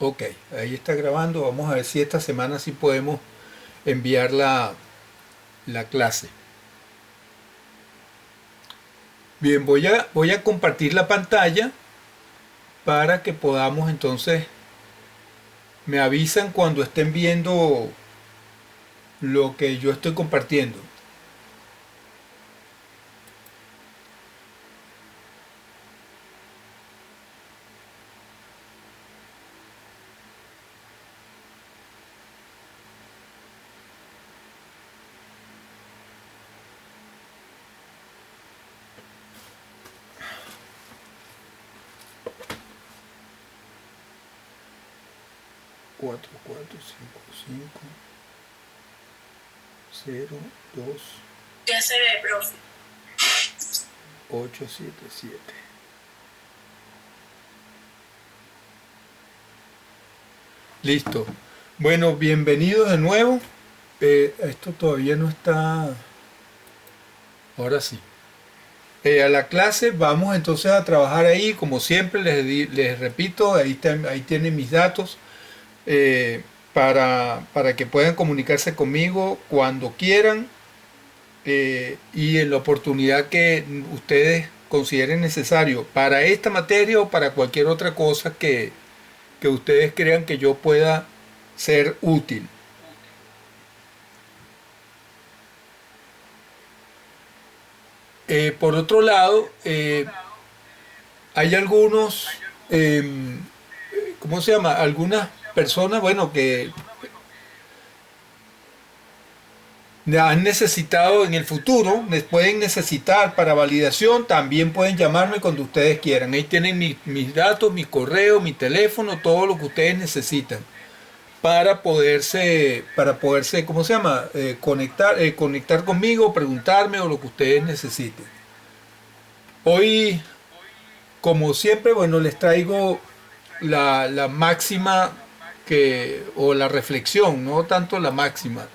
Ok, ahí está grabando. Vamos a ver si esta semana sí podemos enviar la clase. Bien, voy a compartir la pantalla para que podamos entonces, me avisan cuando estén viendo lo que yo estoy compartiendo. 4 4 5 5 0 2 Ya se ve, profe. 8 7 7. Listo. Bueno, bienvenidos de nuevo. Esto todavía no está. Ahora sí. A la clase vamos entonces a trabajar ahí. Como siempre les repito, ahí tienen mis datos para que puedan comunicarse conmigo cuando quieran y en la oportunidad que ustedes consideren necesario para esta materia o para cualquier otra cosa que ustedes crean que yo pueda ser útil. Por otro lado, hay algunos, ¿cómo se llama? Algunas personas, bueno, que han necesitado en el futuro, les pueden necesitar para validación, también pueden llamarme cuando ustedes quieran. Ahí tienen mis datos, mi correo, mi teléfono, todo lo que ustedes necesitan para poderse, ¿cómo se llama? Conectar conmigo, preguntarme o lo que ustedes necesiten. Hoy, como siempre, bueno, les traigo la máxima o la reflexión, no tanto la máxima,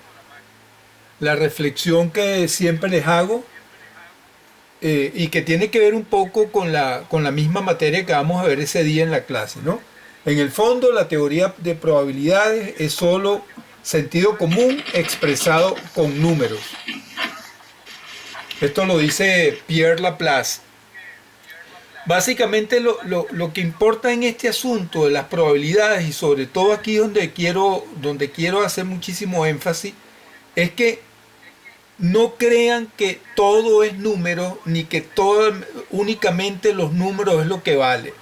la reflexión que siempre les hago y que tiene que ver un poco con la misma materia que vamos a ver ese día en la clase, ¿no? En el fondo, la teoría de probabilidades es solo sentido común expresado con números. Esto lo dice Pierre Laplace. Básicamente lo que importa en este asunto de las probabilidades y sobre todo aquí donde quiero hacer muchísimo énfasis es que no crean que todo es número ni que únicamente los números es lo que vale.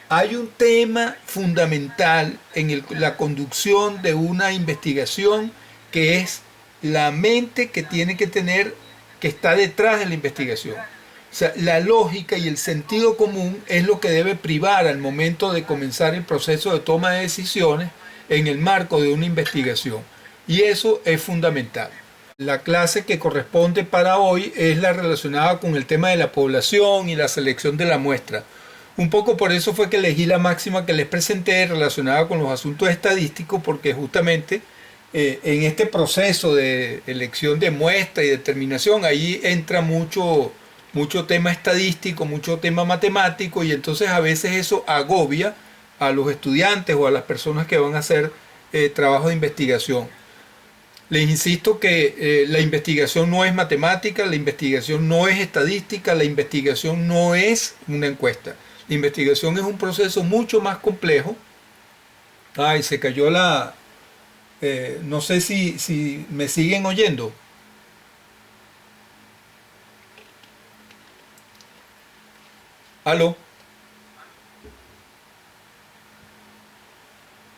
Hay un tema fundamental en la conducción de una investigación que es la mente que tiene que tener, que está detrás de la investigación. O sea, la lógica y el sentido común es lo que debe privar al momento de comenzar el proceso de toma de decisiones en el marco de una investigación. Y eso es fundamental. La clase que corresponde para hoy es la relacionada con el tema de la población y la selección de la muestra. Un poco por eso fue que elegí la máxima que les presenté relacionada con los asuntos estadísticos, porque justamente en este proceso de elección de muestra y determinación, ahí entra mucho tema estadístico, mucho tema matemático, y entonces a veces eso agobia a los estudiantes o a las personas que van a hacer trabajo de investigación. Les insisto que la investigación no es matemática, la investigación no es estadística, la investigación no es una encuesta. La investigación es un proceso mucho más complejo. Ay, se cayó no sé si me siguen oyendo. ¿Aló?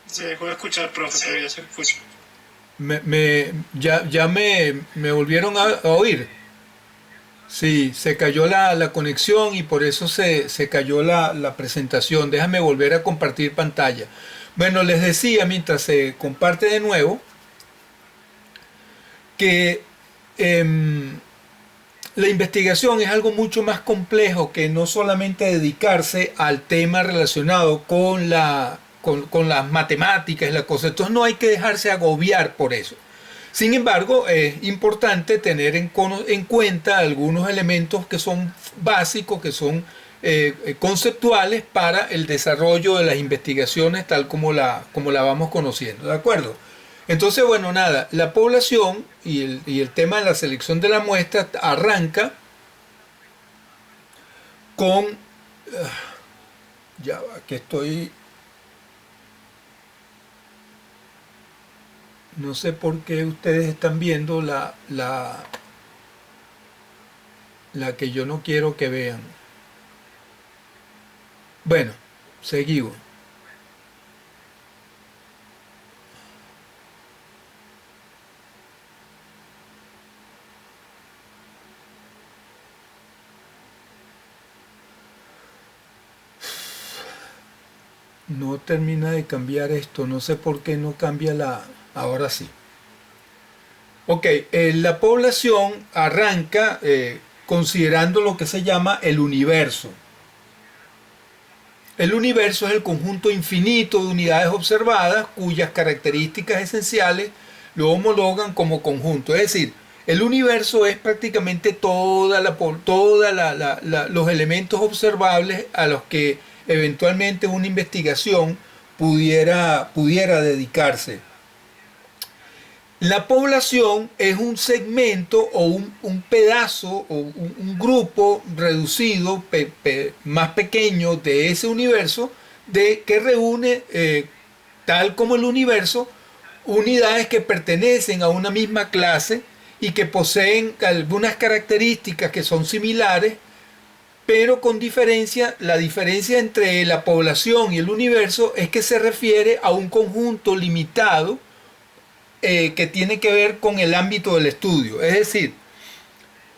Se dejó de escuchar, profe, pero ya se escucha. Ya me volvieron a oír. Sí, se cayó la conexión y por eso se cayó la presentación. Déjame volver a compartir pantalla. Bueno, les decía mientras se comparte de nuevo que em, la investigación es algo mucho más complejo que no solamente dedicarse al tema relacionado con las matemáticas y la cosa. Entonces no hay que dejarse agobiar por eso. Sin embargo, es importante tener en cuenta algunos elementos que son básicos, que son conceptuales para el desarrollo de las investigaciones tal como la vamos conociendo, ¿de acuerdo? Entonces, bueno, nada, la población y el tema de la selección de la muestra arranca con... ya va, que estoy... No sé por qué ustedes están viendo la que yo no quiero que vean. Bueno, seguimos. No termina de cambiar esto, no sé por qué no cambia la... Ahora sí. Ok, la población arranca considerando lo que se llama el universo. El universo es el conjunto infinito de unidades observadas cuyas características esenciales lo homologan como conjunto. Es decir, el universo es prácticamente los elementos observables a los que eventualmente una investigación pudiera dedicarse. La población es un segmento o un pedazo o un grupo reducido, más pequeño de ese universo, que reúne, tal como el universo, unidades que pertenecen a una misma clase y que poseen algunas características que son similares, pero con diferencia. La diferencia entre la población y el universo es que se refiere a un conjunto limitado que tiene que ver con el ámbito del estudio. Es decir,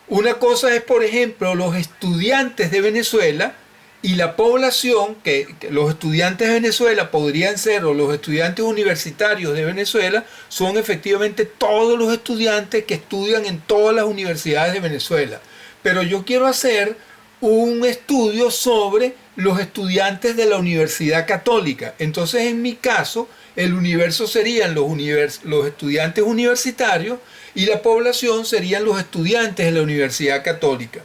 una cosa es, por ejemplo, los estudiantes de Venezuela y la población, que los estudiantes de Venezuela podrían ser, o los estudiantes universitarios de Venezuela, son efectivamente todos los estudiantes que estudian en todas las universidades de Venezuela. Pero yo quiero hacer un estudio sobre los estudiantes de la Universidad Católica. Entonces, en mi caso, el universo serían los estudiantes universitarios y la población serían los estudiantes de la Universidad Católica.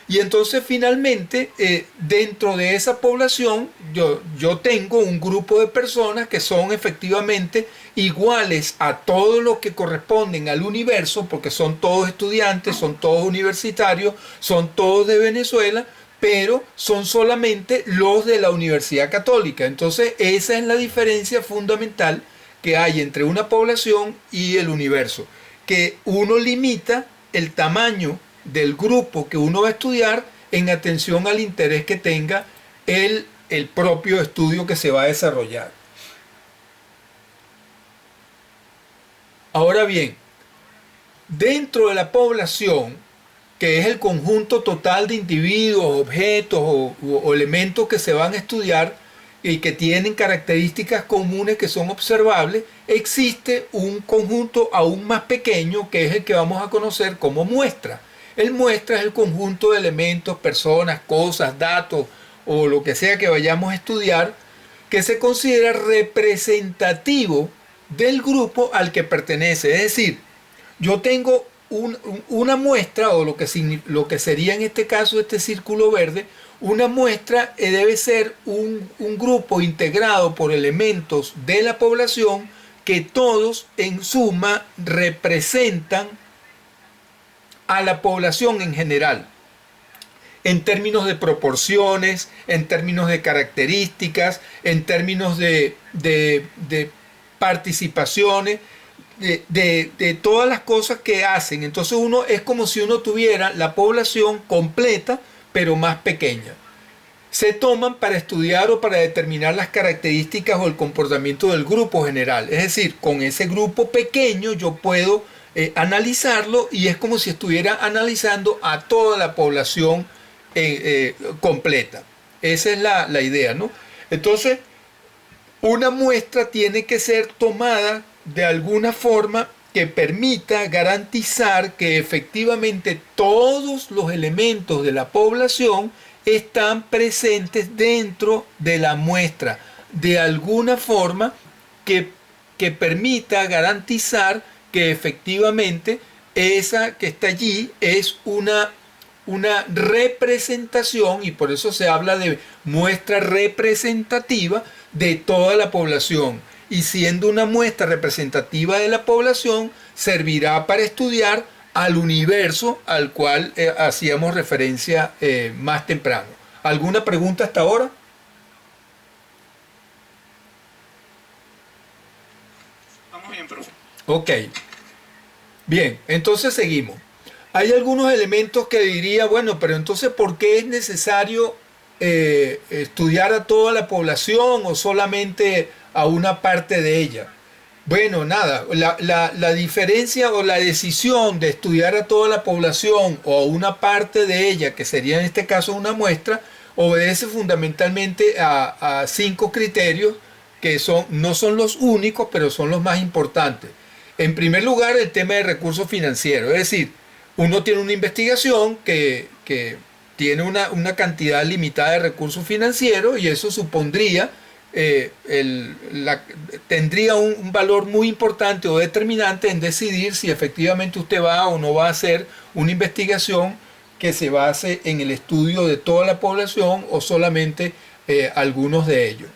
Y entonces finalmente dentro de esa población yo tengo un grupo de personas que son efectivamente iguales a todos los que corresponden al universo, porque son todos estudiantes, son todos universitarios, son todos de Venezuela, pero son solamente los de la Universidad Católica. Entonces esa es la diferencia fundamental que hay entre una población y el universo, que uno limita el tamaño del grupo que uno va a estudiar en atención al interés que tenga el propio estudio que se va a desarrollar. Ahora bien, dentro de la población, que es el conjunto total de individuos, objetos o elementos que se van a estudiar y que tienen características comunes que son observables, existe un conjunto aún más pequeño que es el que vamos a conocer como muestra. El muestra es el conjunto de elementos, personas, cosas, datos o lo que sea que vayamos a estudiar, que se considera representativo del grupo al que pertenece. Es decir, yo tengo una muestra, o lo que sería en este caso este círculo verde, una muestra debe ser un grupo integrado por elementos de la población que todos en suma representan a la población en general, en términos de proporciones, en términos de características, en términos de participaciones, de todas las cosas que hacen. Entonces es como si uno tuviera la población completa, pero más pequeña. Se toman para estudiar o para determinar las características o el comportamiento del grupo general. Es decir, con ese grupo pequeño yo puedo analizarlo y es como si estuviera analizando a toda la población completa. Esa es la idea, ¿no? Entonces, una muestra tiene que ser tomada de alguna forma que permita garantizar que efectivamente todos los elementos de la población están presentes dentro de la muestra, de alguna forma que permita garantizar que efectivamente esa que está allí es una representación, y por eso se habla de muestra representativa de toda la población. Y siendo una muestra representativa de la población, servirá para estudiar al universo al cual hacíamos referencia más temprano. ¿Alguna pregunta hasta ahora? Vamos bien, profe. Ok. Bien, entonces seguimos. Hay algunos elementos que diría, bueno, pero entonces, ¿por qué es necesario estudiar a toda la población o solamente a una parte de ella? Bueno, nada, la diferencia o la decisión de estudiar a toda la población o a una parte de ella, que sería en este caso una muestra, obedece fundamentalmente a 5 criterios que no son los únicos, pero son los más importantes. En primer lugar, el tema de recursos financieros, es decir, uno tiene una investigación que tiene una cantidad limitada de recursos financieros y eso supondría, tendría un valor muy importante o determinante en decidir si efectivamente usted va o no va a hacer una investigación que se base en el estudio de toda la población o solamente algunos de ellos.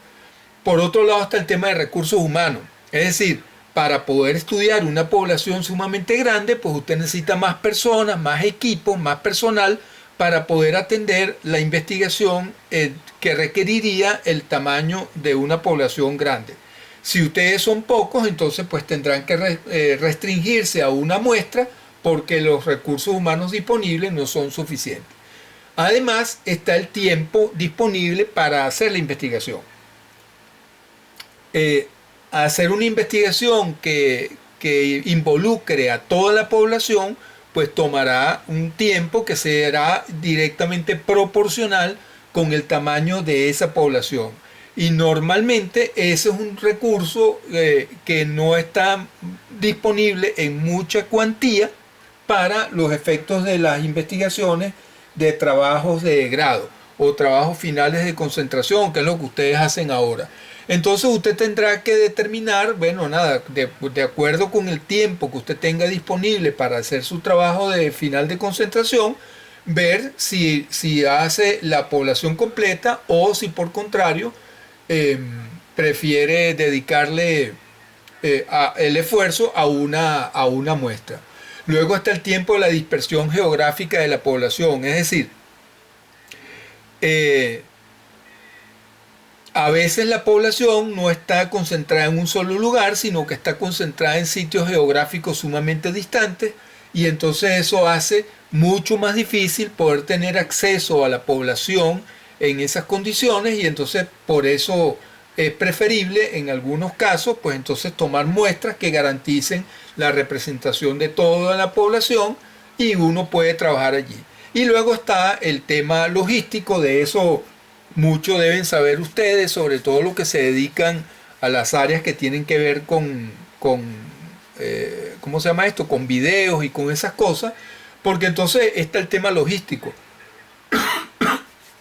Por otro lado está el tema de recursos humanos, es decir, para poder estudiar una población sumamente grande, pues usted necesita más personas, más equipos, más personal para poder atender la investigación que requeriría el tamaño de una población grande. Si ustedes son pocos, entonces pues tendrán que restringirse a una muestra porque los recursos humanos disponibles no son suficientes. Además está el tiempo disponible para hacer la investigación. Hacer una investigación que involucre a toda la población, pues tomará un tiempo que será directamente proporcional con el tamaño de esa población. Y normalmente ese es un recurso que no está disponible en mucha cuantía para los efectos de las investigaciones de trabajos de grado o trabajos finales de concentración, que es lo que ustedes hacen ahora. Entonces usted tendrá que determinar, bueno, nada, de acuerdo con el tiempo que usted tenga disponible para hacer su trabajo de final de concentración, ver si hace la población completa o si por contrario prefiere dedicarle el esfuerzo a una muestra. Luego está el tiempo de la dispersión geográfica de la población, es decir, a veces la población no está concentrada en un solo lugar, sino que está concentrada en sitios geográficos sumamente distantes y entonces eso hace mucho más difícil poder tener acceso a la población en esas condiciones y entonces por eso es preferible en algunos casos pues entonces tomar muestras que garanticen la representación de toda la población y uno puede trabajar allí. Y luego está el tema logístico, de eso mucho deben saber ustedes, sobre todo los que se dedican a las áreas que tienen que ver con ¿cómo se llama esto? Con videos y con esas cosas, porque entonces está el tema logístico.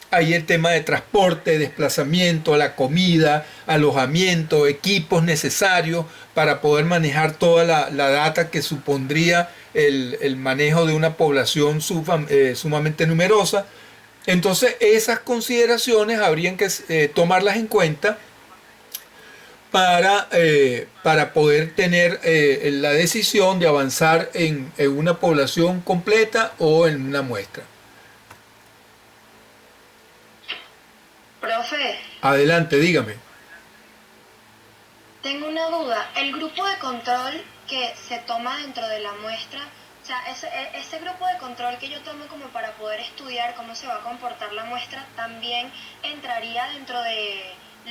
Hay el tema de transporte, desplazamiento, la comida, alojamiento, equipos necesarios para poder manejar toda la data que supondría el manejo de una población sumamente numerosa. Entonces esas consideraciones habrían que tomarlas en cuenta para poder tener la decisión de avanzar en una población completa o en una muestra. Profe, Adelante, dígame. tengo una duda. El grupo de control que se toma dentro de la muestra, o sea, ese grupo de control que yo tomo como para poder estudiar cómo se va a comportar la muestra, ¿también entraría dentro de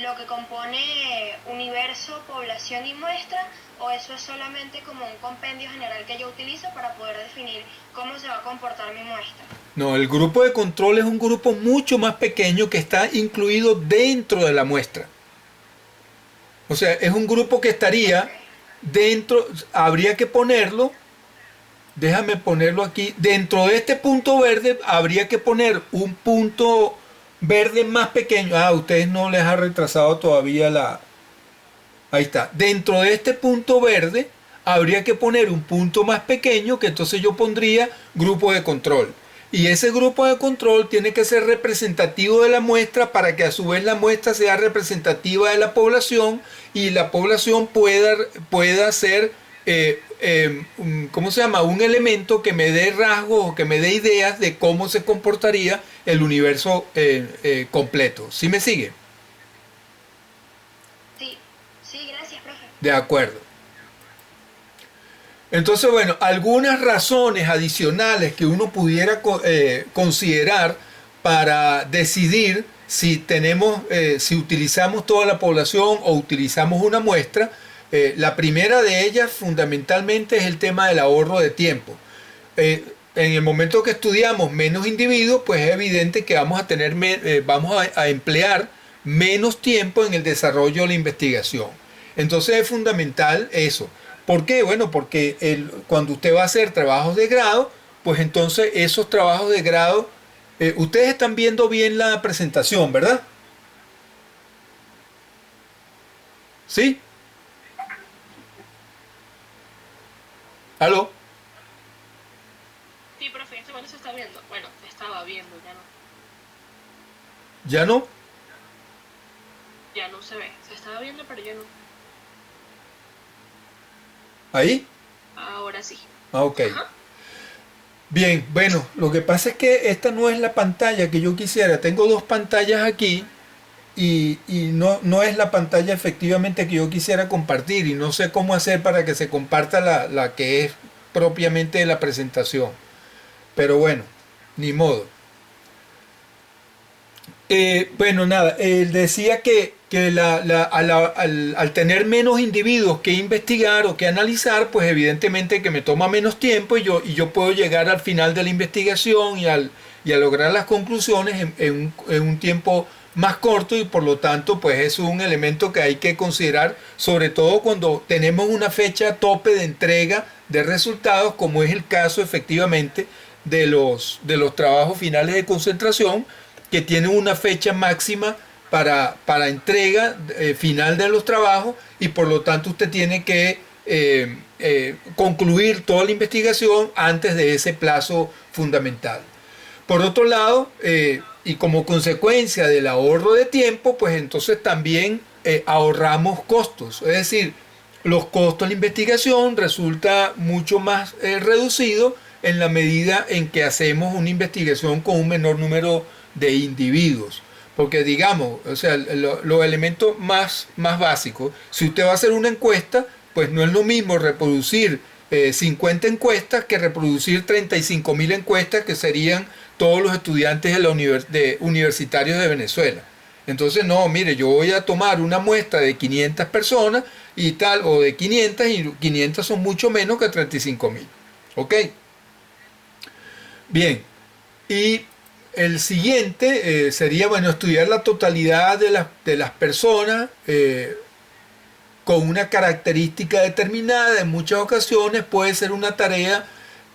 lo que compone universo, población y muestra? ¿O eso es solamente como un compendio general que yo utilizo para poder definir cómo se va a comportar mi muestra? No, el grupo de control es un grupo mucho más pequeño que está incluido dentro de la muestra. O sea, es un grupo que estaría dentro, habría que ponerlo, déjame ponerlo aquí, dentro de este punto verde habría que poner un punto verde más pequeño. Ah, a ustedes no les ha retrasado todavía la... Ahí está. Dentro de este punto verde habría que poner un punto más pequeño que entonces yo pondría grupo de control. Y ese grupo de control tiene que ser representativo de la muestra para que a su vez la muestra sea representativa de la población y la población pueda ser, ¿cómo se llama? Un elemento que me dé rasgos o que me dé ideas de cómo se comportaría el universo completo. ¿Sí me sigue? Sí, sí, gracias, profe. De acuerdo. Entonces, bueno, algunas razones adicionales que uno pudiera considerar para decidir si si utilizamos toda la población o utilizamos una muestra. La primera de ellas fundamentalmente es el tema del ahorro de tiempo. En el momento que estudiamos menos individuos, pues es evidente que vamos a emplear menos tiempo en el desarrollo de la investigación. Entonces es fundamental eso. ¿Por qué? Bueno, porque cuando usted va a hacer trabajos de grado, pues entonces esos trabajos de grado, ustedes están viendo bien la presentación, ¿verdad? ¿Sí? ¿Aló? Sí, profe, este bueno se está viendo. Bueno, se estaba viendo, ya no. ¿Ya no? Ya no se ve. Se estaba viendo, pero ya no. ¿Ahí? Ahora sí. Ah, ok. Ajá. Bien, bueno, lo que pasa es que esta no es la pantalla que yo quisiera. Tengo dos pantallas aquí y no es la pantalla efectivamente que yo quisiera compartir y no sé cómo hacer para que se comparta la que es propiamente de la presentación. Pero bueno, ni modo. Bueno, nada, decía que al tener menos individuos que investigar o que analizar, pues evidentemente que me toma menos tiempo y yo puedo llegar al final de la investigación y a lograr las conclusiones en un tiempo más corto y por lo tanto pues es un elemento que hay que considerar, sobre todo cuando tenemos una fecha tope de entrega de resultados, como es el caso efectivamente de los trabajos finales de concentración, que tienen una fecha máxima para entrega final de los trabajos y por lo tanto usted tiene que concluir toda la investigación antes de ese plazo fundamental. Por otro lado, y como consecuencia del ahorro de tiempo, pues entonces también ahorramos costos, es decir, los costos de la investigación resulta mucho más reducido en la medida en que hacemos una investigación con un menor número de individuos. Porque digamos, o sea, los elementos más básicos, si usted va a hacer una encuesta, pues no es lo mismo reproducir 50 encuestas que reproducir 35.000 encuestas que serían todos los estudiantes universitarios de Venezuela. Entonces, no, mire, yo voy a tomar una muestra de 500 personas y tal, o de 500, y 500 son mucho menos que 35.000. ¿Ok? Bien. Y el siguiente sería, bueno, estudiar la totalidad de las personas con una característica determinada. En muchas ocasiones puede ser una tarea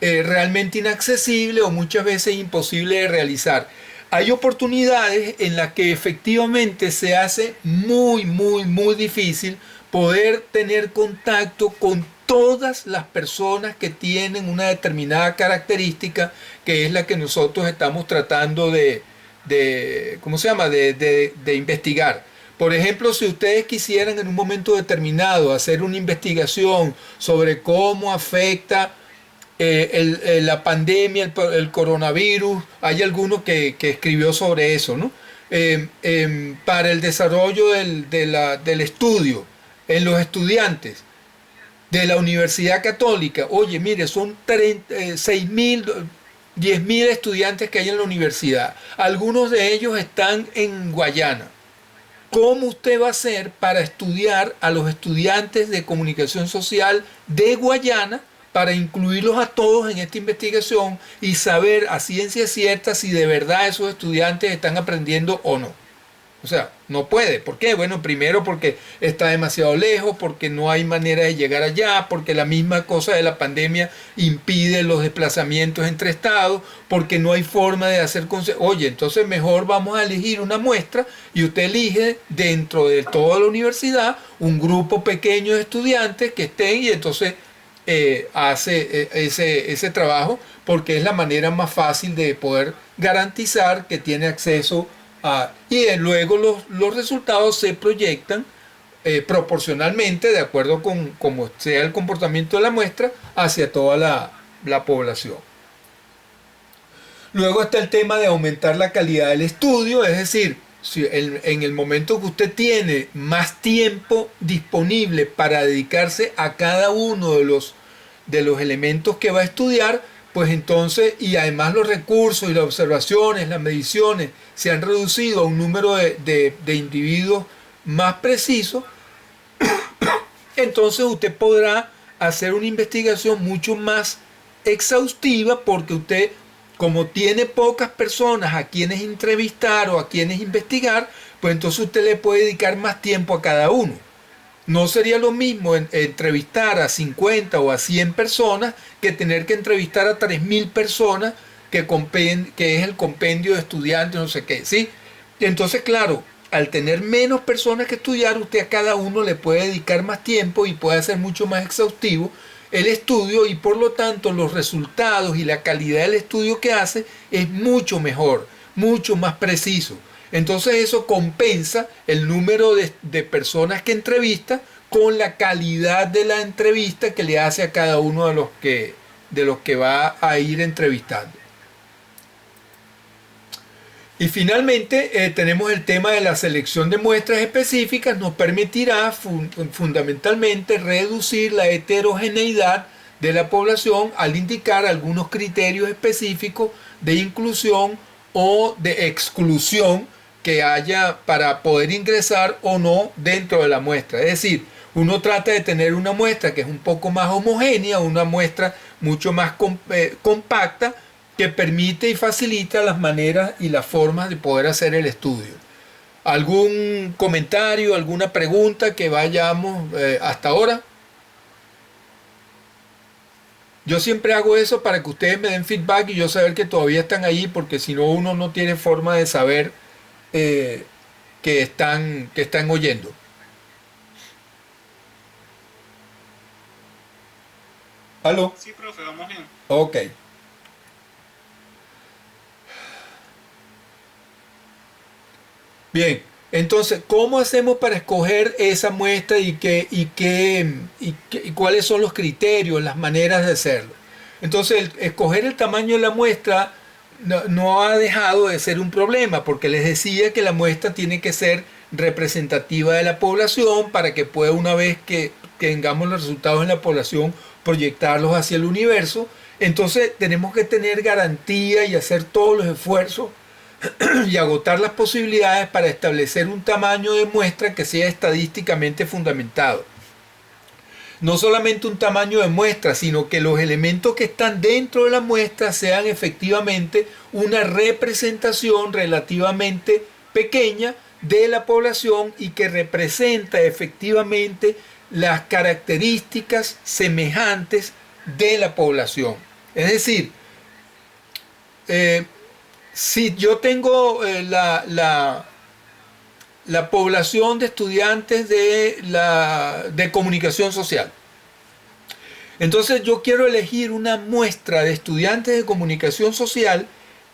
realmente inaccesible o muchas veces imposible de realizar. Hay oportunidades en las que efectivamente se hace muy difícil poder tener contacto con todas las personas que tienen una determinada característica, que es la que nosotros estamos tratando ¿cómo se llama?, de investigar. Por ejemplo, si ustedes quisieran en un momento determinado hacer una investigación sobre cómo afecta la pandemia, el coronavirus, hay alguno que escribió sobre eso, ¿no? Para el desarrollo del estudio en los estudiantes de la Universidad Católica, oye, mire, son 6.000, 10.000 estudiantes que hay en la universidad. Algunos de ellos están en Guayana. ¿Cómo usted va a hacer para estudiar a los estudiantes de comunicación social de Guayana para incluirlos a todos en esta investigación y saber a ciencia cierta si de verdad esos estudiantes están aprendiendo o no? O sea, no puede. ¿Por qué? Bueno, primero porque está demasiado lejos, porque no hay manera de llegar allá, porque la misma cosa de la pandemia impide los desplazamientos entre estados, porque no hay forma de hacer... Oye, entonces mejor vamos a elegir una muestra y usted elige dentro de toda la universidad un grupo pequeño de estudiantes que estén y entonces hace ese trabajo, porque es la manera más fácil de poder garantizar que tiene acceso a... Y luego los resultados se proyectan proporcionalmente, de acuerdo con cómo sea el comportamiento de la muestra, hacia toda la población. Luego está el tema de aumentar la calidad del estudio, es decir, si en el momento que usted tiene más tiempo disponible para dedicarse a cada uno de los elementos que va a estudiar, pues entonces, y además los recursos y las observaciones, las mediciones se han reducido a un número de individuos más preciso, entonces usted podrá hacer una investigación mucho más exhaustiva, porque usted, como tiene pocas personas a quienes entrevistar o a quienes investigar, pues entonces usted le puede dedicar más tiempo a cada uno. No sería lo mismo entrevistar a 50 o a 100 personas que tener que entrevistar a 3.000 personas, que es el compendio de estudiantes, no sé qué, ¿sí? Entonces, claro, al tener menos personas que estudiar, usted a cada uno le puede dedicar más tiempo y puede hacer mucho más exhaustivo el estudio, y por lo tanto los resultados y la calidad del estudio que hace es mucho mejor, mucho más preciso. Entonces eso compensa el número de personas que entrevista con la calidad de la entrevista que le hace a cada uno de los que va a ir entrevistando. Y finalmente tenemos el tema de la selección de muestras específicas. Nos permitirá fundamentalmente reducir la heterogeneidad de la población al indicar algunos criterios específicos de inclusión o de exclusión que haya para poder ingresar o no dentro de la muestra. Es decir, uno trata de tener una muestra que es un poco más homogénea, una muestra mucho más compacta, que permite y facilita las maneras y las formas de poder hacer el estudio. ¿Algún comentario, alguna pregunta que vayamos hasta ahora? Yo siempre hago eso para que ustedes me den feedback y yo saber que todavía están ahí, porque si no, uno no tiene forma de saber que están oyendo. ¿Aló? Sí, profe, vamos bien. Ok. Bien, entonces, ¿cómo hacemos para escoger esa muestra y cuáles son los criterios, las maneras de hacerlo? Entonces, escoger el tamaño de la muestra no ha dejado de ser un problema, porque les decía que la muestra tiene que ser representativa de la población para que pueda, una vez que tengamos los resultados en la población, proyectarlos hacia el universo. Entonces, tenemos que tener garantía y hacer todos los esfuerzos y agotar las posibilidades para establecer un tamaño de muestra que sea estadísticamente fundamentado. No solamente un tamaño de muestra, sino que los elementos que están dentro de la muestra sean efectivamente una representación relativamente pequeña de la población y que representa efectivamente las características semejantes de la población. Es decir, si yo tengo la población de estudiantes de comunicación social, entonces yo quiero elegir una muestra de estudiantes de comunicación social,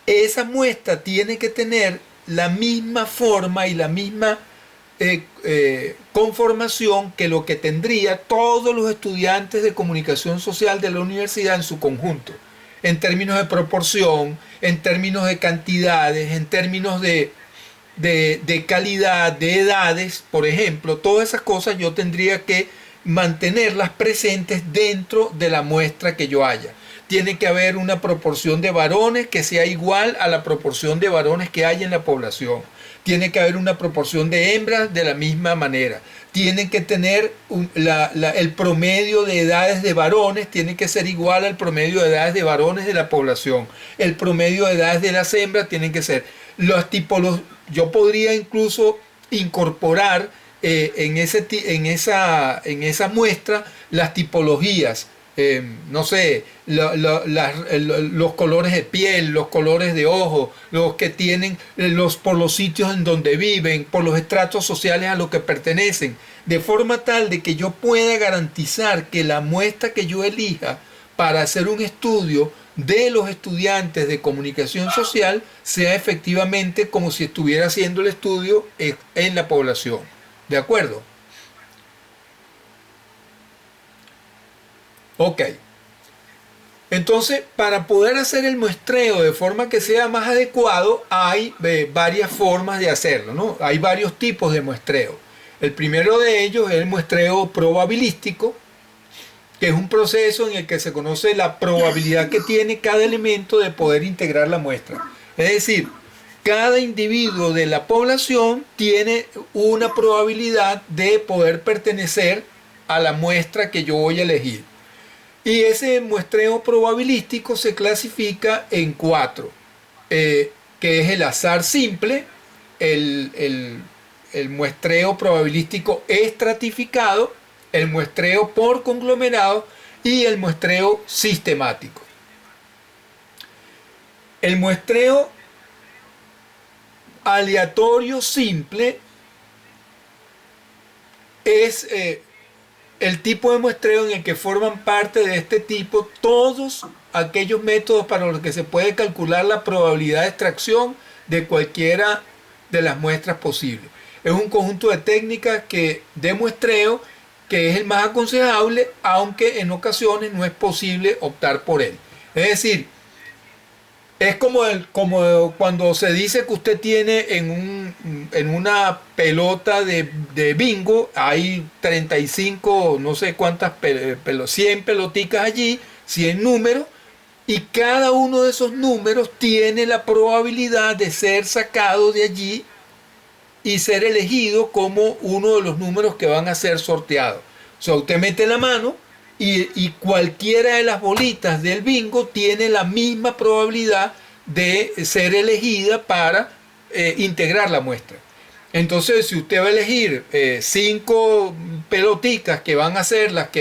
esa muestra tiene que tener la misma forma y la misma conformación que lo que tendría todos los estudiantes de comunicación social de la universidad en su conjunto, en términos de proporción, en términos de cantidades, en términos de calidad, de edades, por ejemplo. Todas esas cosas yo tendría que mantenerlas presentes dentro de la muestra que yo haya. Tiene que haber una proporción de varones que sea igual a la proporción de varones que hay en la población. Tiene que haber una proporción de hembras de la misma manera. Tienen que tener el promedio de edades de varones, tiene que ser igual al promedio de edades de varones de la población. El promedio de edades de las hembras tienen que ser los tipos. Yo podría incluso incorporar en esa muestra las tipologías no sé, los colores de piel, los colores de ojo, los que tienen, por los sitios en donde viven, por los estratos sociales a los que pertenecen, de forma tal de que yo pueda garantizar que la muestra que yo elija para hacer un estudio de los estudiantes de comunicación social sea efectivamente como si estuviera haciendo el estudio en la población. ¿De acuerdo? Ok. Entonces, para poder hacer el muestreo de forma que sea más adecuado, hay varias formas de hacerlo, ¿no? Hay varios tipos de muestreo. El primero de ellos es el muestreo probabilístico, que es un proceso en el que se conoce la probabilidad que tiene cada elemento de poder integrar la muestra. Es decir, cada individuo de la población tiene una probabilidad de poder pertenecer a la muestra que yo voy a elegir. Y ese muestreo probabilístico se clasifica en 4, que es el azar simple, el muestreo probabilístico estratificado, el muestreo por conglomerado y el muestreo sistemático. El muestreo aleatorio simple es el tipo de muestreo en el que forman parte de este tipo todos aquellos métodos para los que se puede calcular la probabilidad de extracción de cualquiera de las muestras posibles. Es un conjunto de técnicas de muestreo que es el más aconsejable, aunque en ocasiones no es posible optar por él. Es decir, es como cuando se dice que usted tiene en una pelota de bingo, hay 35, no sé cuántas, 100 peloticas allí, 100 números, y cada uno de esos números tiene la probabilidad de ser sacado de allí y ser elegido como uno de los números que van a ser sorteados. O sea, usted mete la mano y cualquiera de las bolitas del bingo tiene la misma probabilidad de ser elegida para integrar la muestra. Entonces, si usted va a elegir 5 peloticas que van a ser las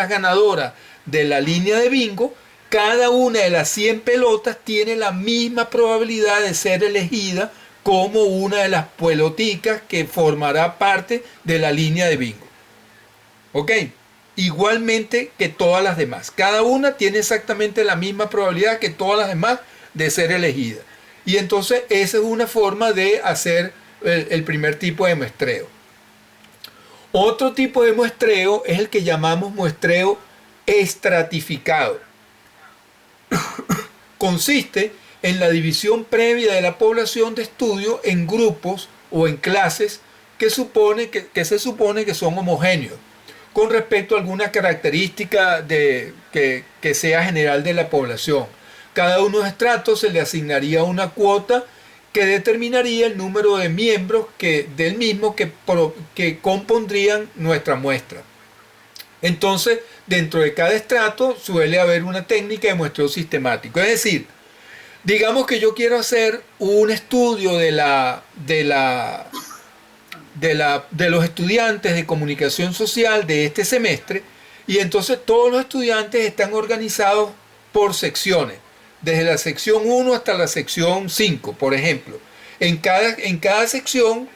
ganadoras de la línea de bingo, cada una de las 100 pelotas tiene la misma probabilidad de ser elegida como una de las peloticas que formará parte de la línea de bingo. ¿Ok? Igualmente que todas las demás. Cada una tiene exactamente la misma probabilidad que todas las demás de ser elegida. Y entonces esa es una forma de hacer el primer tipo de muestreo. Otro tipo de muestreo es el que llamamos muestreo estratificado. Consiste en la división previa de la población de estudio en grupos o en clases que se supone que son homogéneos con respecto a alguna característica que sea general de la población. Cada uno de los estratos se le asignaría una cuota que determinaría el número de miembros del mismo que compondrían nuestra muestra. Entonces, dentro de cada estrato suele haber una técnica de muestreo sistemático. Es decir, digamos que yo quiero hacer un estudio de los estudiantes de comunicación social de este semestre, y entonces todos los estudiantes están organizados por secciones, desde la sección 1 hasta la sección 5, por ejemplo. En cada sección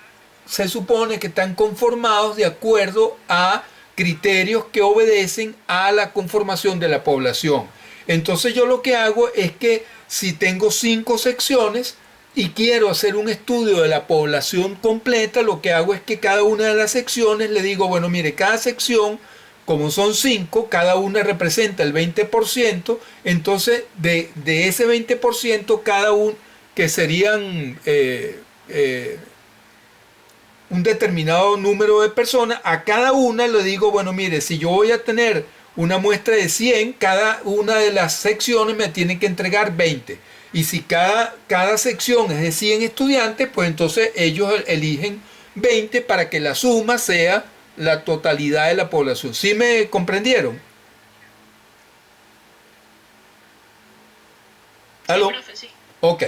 se supone que están conformados de acuerdo a criterios que obedecen a la conformación de la población. Entonces yo lo que hago es que si tengo 5 secciones y quiero hacer un estudio de la población completa, lo que hago es que cada una de las secciones le digo, bueno, mire, cada sección, como son 5, cada una representa el 20%, entonces de ese 20%, cada uno, que serían un determinado número de personas, a cada una le digo, bueno, mire, si yo voy a tener una muestra de 100, cada una de las secciones me tiene que entregar 20. Y si cada sección es de 100 estudiantes, pues entonces ellos eligen 20 para que la suma sea la totalidad de la población. ¿Sí me comprendieron? ¿Aló? Sí, profe, sí. Ok.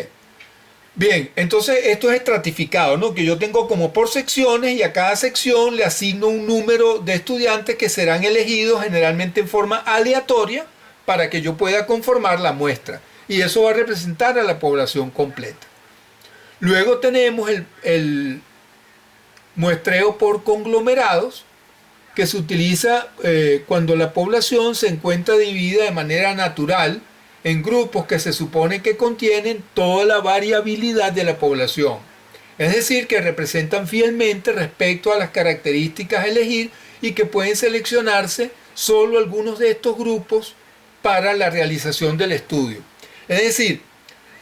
Bien, entonces esto es estratificado, ¿no? Que yo tengo como por secciones y a cada sección le asigno un número de estudiantes que serán elegidos generalmente en forma aleatoria para que yo pueda conformar la muestra. Y eso va a representar a la población completa. Luego tenemos el muestreo por conglomerados, que se utiliza cuando la población se encuentra dividida de manera natural en grupos que se supone que contienen toda la variabilidad de la población. Es decir, que representan fielmente respecto a las características a elegir y que pueden seleccionarse solo algunos de estos grupos para la realización del estudio. Es decir,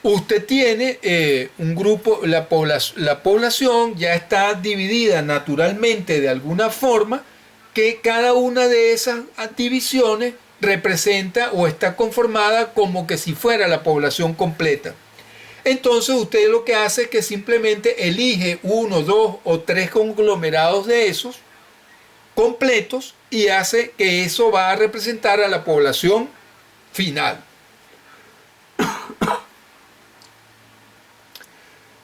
usted tiene un grupo, la población ya está dividida naturalmente de alguna forma, que cada una de esas divisiones representa o está conformada como que si fuera la población completa. Entonces usted lo que hace es que simplemente elige uno, dos o tres conglomerados de esos completos y hace que eso va a representar a la población final.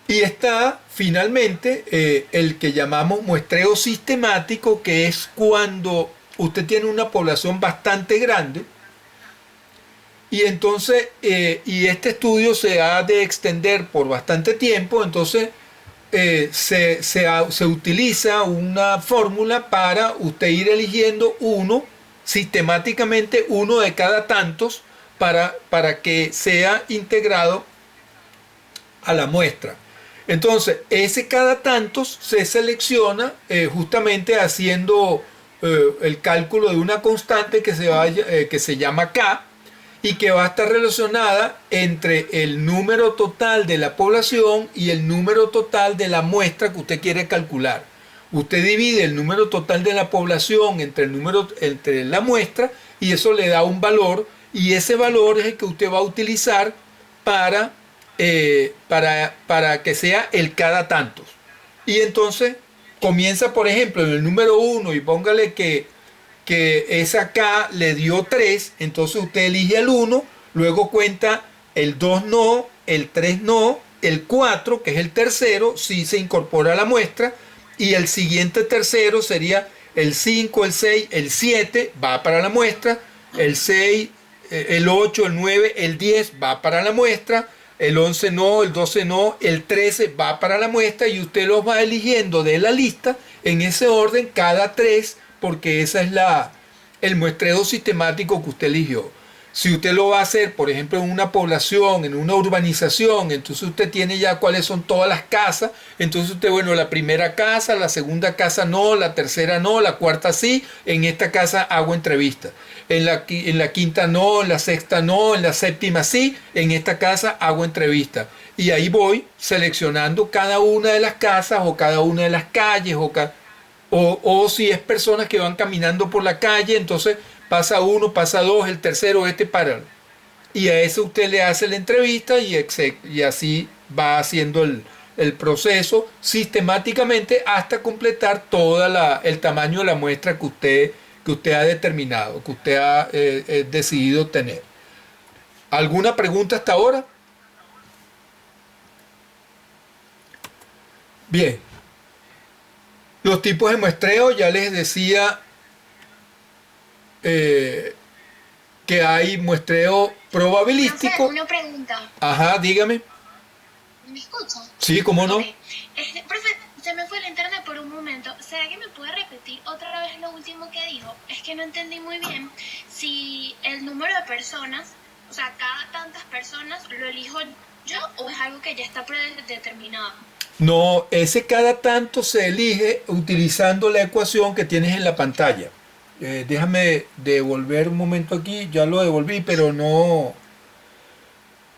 Y está finalmente el que llamamos muestreo sistemático, que es cuando usted tiene una población bastante grande y entonces y este estudio se ha de extender por bastante tiempo. Entonces se utiliza una fórmula para usted ir eligiendo sistemáticamente uno de cada tantos para que sea integrado a la muestra. Entonces, ese cada tantos se selecciona justamente haciendo el cálculo de una constante que se llama K y que va a estar relacionada entre el número total de la población y el número total de la muestra que usted quiere calcular. Usted divide el número total de la población entre la muestra y eso le da un valor, y ese valor es el que usted va a utilizar para que sea el cada tantos. Y entonces comienza, por ejemplo, en el número 1 y póngale que esa K le dio 3, entonces usted elige el 1, luego cuenta el 2 no, el 3 no, el 4, que es el tercero, sí se incorpora a la muestra, y el siguiente tercero sería el 5, el 6, el 7, va para la muestra, el 6, el 8, el 9, el 10 va para la muestra, el 11 no, el 12 no, el 13 va para la muestra, y usted los va eligiendo de la lista en ese orden cada 3, porque ese es el muestreo sistemático que usted eligió. Si usted lo va a hacer, por ejemplo, en una población, en una urbanización, entonces usted tiene ya cuáles son todas las casas. Entonces usted, bueno, la primera casa, la segunda casa no, la tercera no, la cuarta sí. En esta casa hago entrevista. En la quinta no, en la sexta no, en la séptima sí. En esta casa hago entrevista. Y ahí voy seleccionando cada una de las casas o cada una de las calles o si es personas que van caminando por la calle, entonces pasa uno, pasa dos, el tercero, para. Y a eso usted le hace la entrevista y así va haciendo el proceso sistemáticamente hasta completar todo el tamaño de la muestra que usted ha determinado, que usted ha decidido tener. ¿Alguna pregunta hasta ahora? Bien. Los tipos de muestreo, ya les decía que hay muestreo probabilístico. Profe, una pregunta. Ajá, dígame. ¿Me escucha? Sí, ¿cómo no? Okay. Profe, se me fue la internet por un momento. ¿Será que me puede repetir otra vez lo último que dijo? Es que no entendí muy bien si el número de personas, o sea, cada tantas personas, lo elijo yo o es algo que ya está predeterminado. No, ese cada tanto se elige utilizando la ecuación que tienes en la pantalla. Déjame devolver un momento aquí, ya lo devolví, pero no,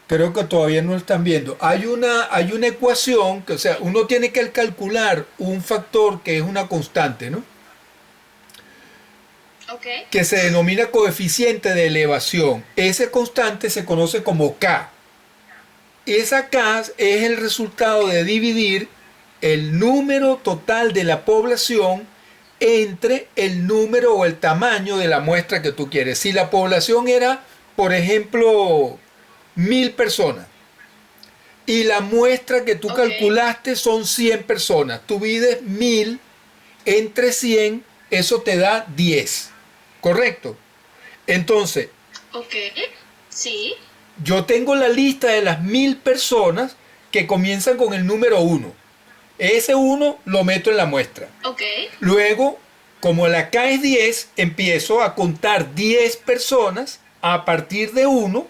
creo que todavía no lo están viendo. Hay una ecuación que, o sea, uno tiene que calcular un factor que es una constante, ¿no? Okay. Que se denomina coeficiente de elevación. Ese constante se conoce como K. Esa K es el resultado de dividir el número total de la población entre el número o el tamaño de la muestra que tú quieres. Si la población era, por ejemplo, 1000 personas, y la muestra que tú Ok. calculaste son 100 personas. Tú divides 1000 entre 100, eso te da 10. ¿Correcto? Entonces, Ok. Sí. yo tengo la lista de las 1000 personas que comienzan con el número 1. Ese 1 lo meto en la muestra. Ok. Luego, como la K es 10, empiezo a contar 10 personas a partir de 1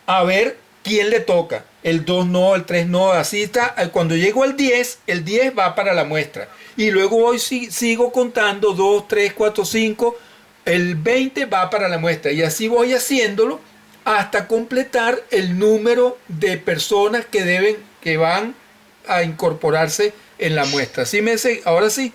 a ver quién le toca. El 2 no, el 3 no, así está. Cuando llego al 10, el 10 va para la muestra. Y luego voy, sigo contando 2, 3, 4, 5. El 20 va para la muestra. Y así voy haciéndolo hasta completar el número de personas que van a incorporarse en la muestra. ¿Sí me sé? Ahora sí.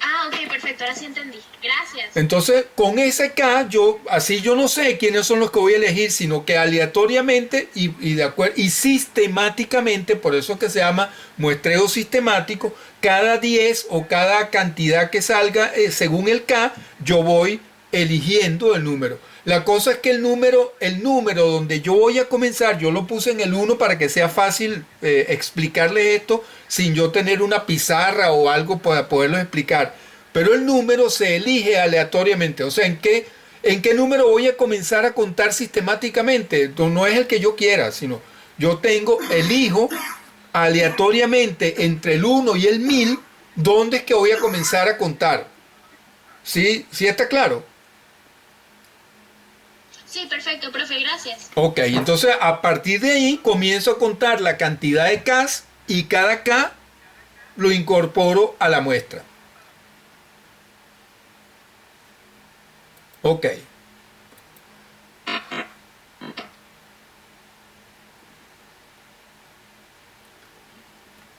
Ah, ok, perfecto, ahora sí entendí. Gracias. Entonces, con ese K, así yo no sé quiénes son los que voy a elegir, sino que aleatoriamente de acuerdo, y sistemáticamente, por eso que se llama muestreo sistemático, cada 10 o cada cantidad que salga, según el K, yo voy eligiendo el número. La cosa es que el número donde yo voy a comenzar, yo lo puse en el 1 para que sea fácil explicarles esto sin yo tener una pizarra o algo para poderlo explicar. Pero el número se elige aleatoriamente. O sea, ¿en qué número voy a comenzar a contar sistemáticamente? No es el que yo quiera, sino elijo aleatoriamente entre el 1 y el 1000, ¿dónde es que voy a comenzar a contar? ¿Sí? ¿Sí está claro? Sí, perfecto, profe, gracias. Ok, entonces a partir de ahí comienzo a contar la cantidad de Ks y cada K lo incorporo a la muestra. Ok.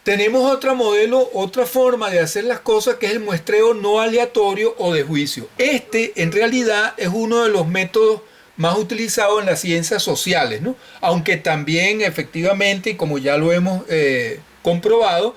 Tenemos otro modelo, otra forma de hacer las cosas, que es el muestreo no aleatorio o de juicio. Este en realidad es uno de los métodos más utilizados en las ciencias sociales, ¿no? Aunque también efectivamente, y como ya lo hemos comprobado,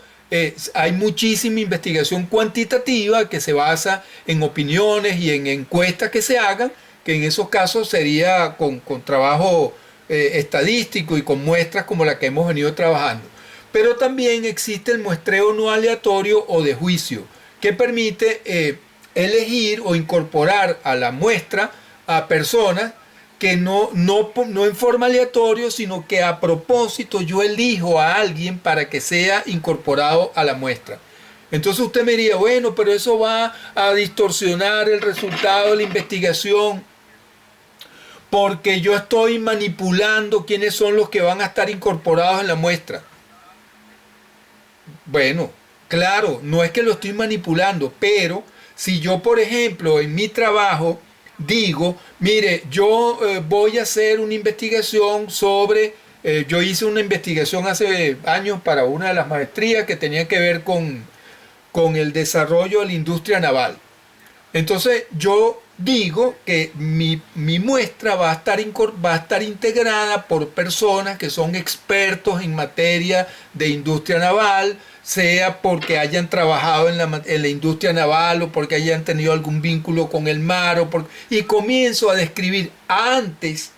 hay muchísima investigación cuantitativa que se basa en opiniones y en encuestas que se hagan, que en esos casos sería con trabajo estadístico y con muestras como la que hemos venido trabajando. Pero también existe el muestreo no aleatorio o de juicio, que permite elegir o incorporar a la muestra a personas que no en forma aleatoria, sino que a propósito yo elijo a alguien para que sea incorporado a la muestra. Entonces usted me diría, bueno, pero eso va a distorsionar el resultado de la investigación, porque yo estoy manipulando quiénes son los que van a estar incorporados en la muestra. Bueno, claro, no es que lo estoy manipulando, pero si yo, por ejemplo, en mi trabajo digo, mire, yo voy a hacer una investigación sobre, yo hice una investigación hace años para una de las maestrías que tenía que ver con el desarrollo de la industria naval. Entonces yo digo que mi muestra va a estar integrada por personas que son expertos en materia de industria naval, sea porque hayan trabajado en la industria naval o porque hayan tenido algún vínculo con el mar, y comienzo a describir antes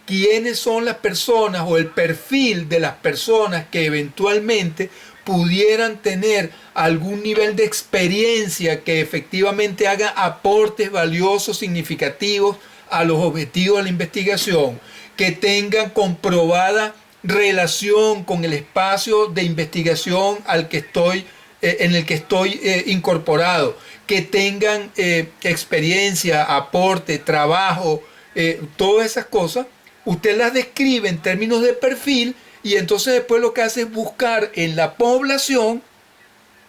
quiénes son las personas o el perfil de las personas que eventualmente pudieran tener algún nivel de experiencia que efectivamente haga aportes valiosos, significativos a los objetivos de la investigación, que tengan comprobada relación con el espacio de investigación en el que estoy incorporado, que tengan experiencia, aporte, trabajo, todas esas cosas. Usted las describe en términos de perfil y entonces después lo que hace es buscar en la población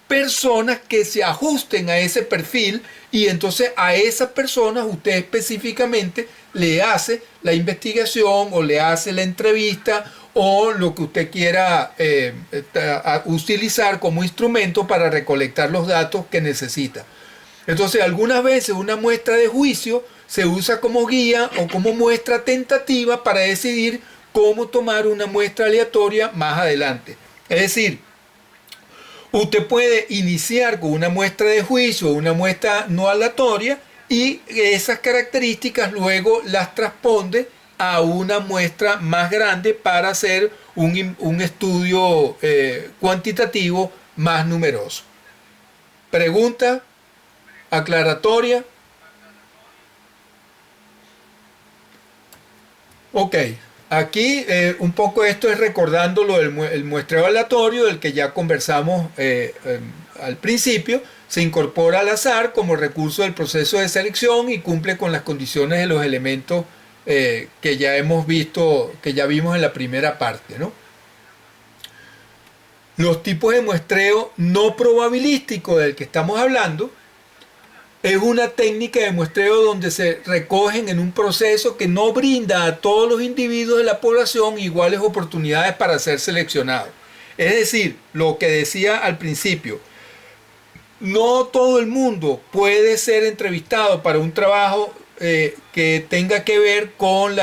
personas que se ajusten a ese perfil y entonces a esas personas usted específicamente le hace la investigación o le hace la entrevista o lo que usted quiera utilizar como instrumento para recolectar los datos que necesita. Entonces algunas veces una muestra de juicio se usa como guía o como muestra tentativa para decidir cómo tomar una muestra aleatoria más adelante. Es decir, usted puede iniciar con una muestra de juicio o una muestra no aleatoria y esas características luego las transponde a una muestra más grande para hacer un estudio cuantitativo más numeroso. ¿Pregunta? ¿Aclaratoria? Ok, aquí un poco esto es recordando lo del muestreo aleatorio, del que ya conversamos al principio. Se incorpora al azar como recurso del proceso de selección y cumple con las condiciones de los elementos que ya hemos visto, que ya vimos en la primera parte, ¿no? Los tipos de muestreo no probabilístico del que estamos hablando es una técnica de muestreo donde se recogen en un proceso que no brinda a todos los individuos de la población iguales oportunidades para ser seleccionados. Es decir, lo que decía al principio, no todo el mundo puede ser entrevistado para un trabajo que tenga que ver con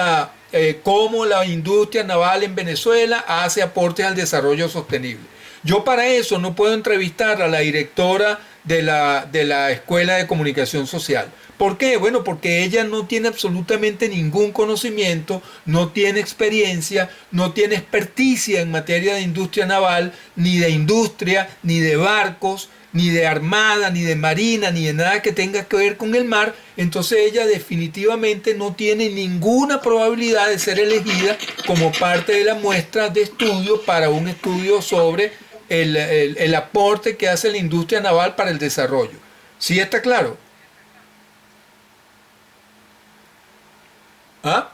cómo la industria naval en Venezuela hace aportes al desarrollo sostenible. Yo para eso no puedo entrevistar a la directora de la Escuela de Comunicación Social. ¿Por qué? Bueno, porque ella no tiene absolutamente ningún conocimiento, no tiene experiencia, no tiene experticia en materia de industria naval, ni de industria, ni de barcos, ni de armada, ni de marina, ni de nada que tenga que ver con el mar. Entonces ella definitivamente no tiene ninguna probabilidad de ser elegida como parte de la muestra de estudio para un estudio sobre el aporte que hace la industria naval para el desarrollo. ¿Sí está claro? ¿Ah?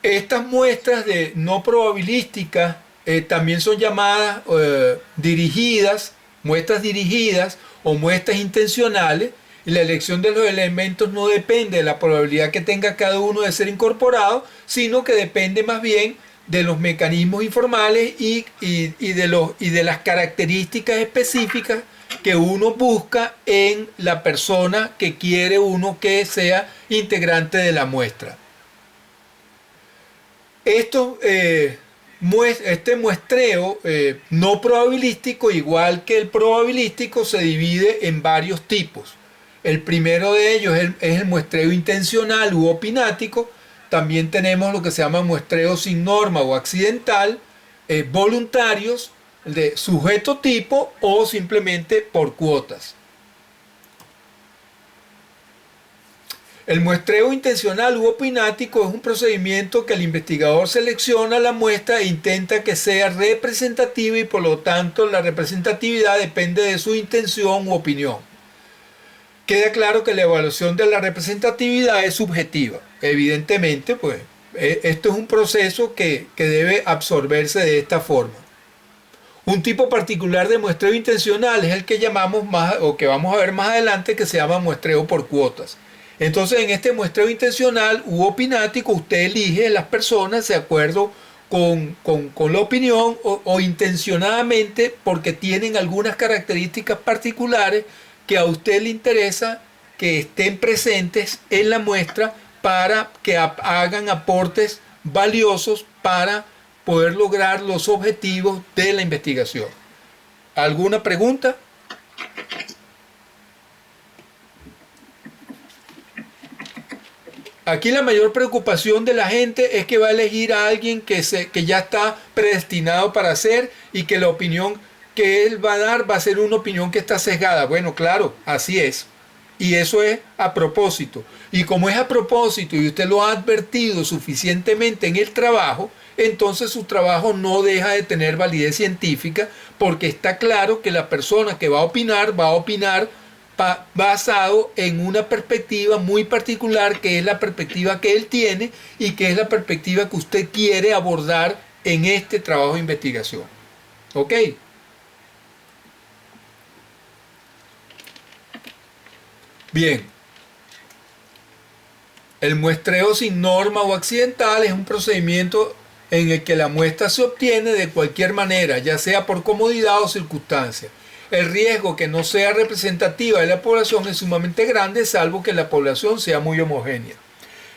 Estas muestras de no probabilísticas también son llamadas dirigidas, muestras dirigidas o muestras intencionales, y la elección de los elementos no depende de la probabilidad que tenga cada uno de ser incorporado, sino que depende más bien de los mecanismos informales y de las características específicas que uno busca en la persona que quiere uno que sea integrante de la muestra. Este muestreo no probabilístico, igual que el probabilístico, se divide en varios tipos. El primero de ellos es el muestreo intencional u opinático. También tenemos lo que se llama muestreo sin norma o accidental, voluntarios, de sujeto tipo o simplemente por cuotas. El muestreo intencional u opinático es un procedimiento que el investigador selecciona la muestra e intenta que sea representativa, y por lo tanto la representatividad depende de su intención u opinión. Queda claro que la evaluación de la representatividad es subjetiva. Evidentemente, pues, esto es un proceso que debe absorberse de esta forma. Un tipo particular de muestreo intencional es el que llamamos o que vamos a ver más adelante, que se llama muestreo por cuotas. Entonces, en este muestreo intencional u opinático, usted elige las personas de acuerdo con la opinión o intencionadamente, porque tienen algunas características particulares que a usted le interesa que estén presentes en la muestra para que hagan aportes valiosos para poder lograr los objetivos de la investigación. ¿Alguna pregunta? Aquí la mayor preocupación de la gente es que va a elegir a alguien que ya está predestinado para hacer, y que la opinión que él va a dar va a ser una opinión que está sesgada. Bueno, claro, así es. Y eso es a propósito. Y como es a propósito y usted lo ha advertido suficientemente en el trabajo, entonces su trabajo no deja de tener validez científica, porque está claro que la persona que va a opinar basado en una perspectiva muy particular, que es la perspectiva que él tiene y que es la perspectiva que usted quiere abordar en este trabajo de investigación. ¿Ok? Bien. El muestreo sin norma o accidental es un procedimiento en el que la muestra se obtiene de cualquier manera, ya sea por comodidad o circunstancia. El riesgo que no sea representativa de la población es sumamente grande, salvo que la población sea muy homogénea.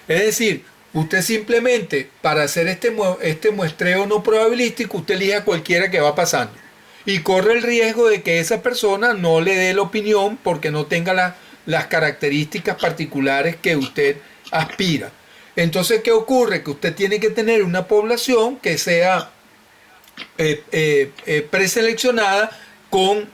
Es decir, usted simplemente, para hacer este muestreo no probabilístico, usted elige a cualquiera que va pasando, y corre el riesgo de que esa persona no le dé la opinión porque no tenga las características particulares que usted aspira. Entonces, ¿qué ocurre? Que usted tiene que tener una población que sea preseleccionada con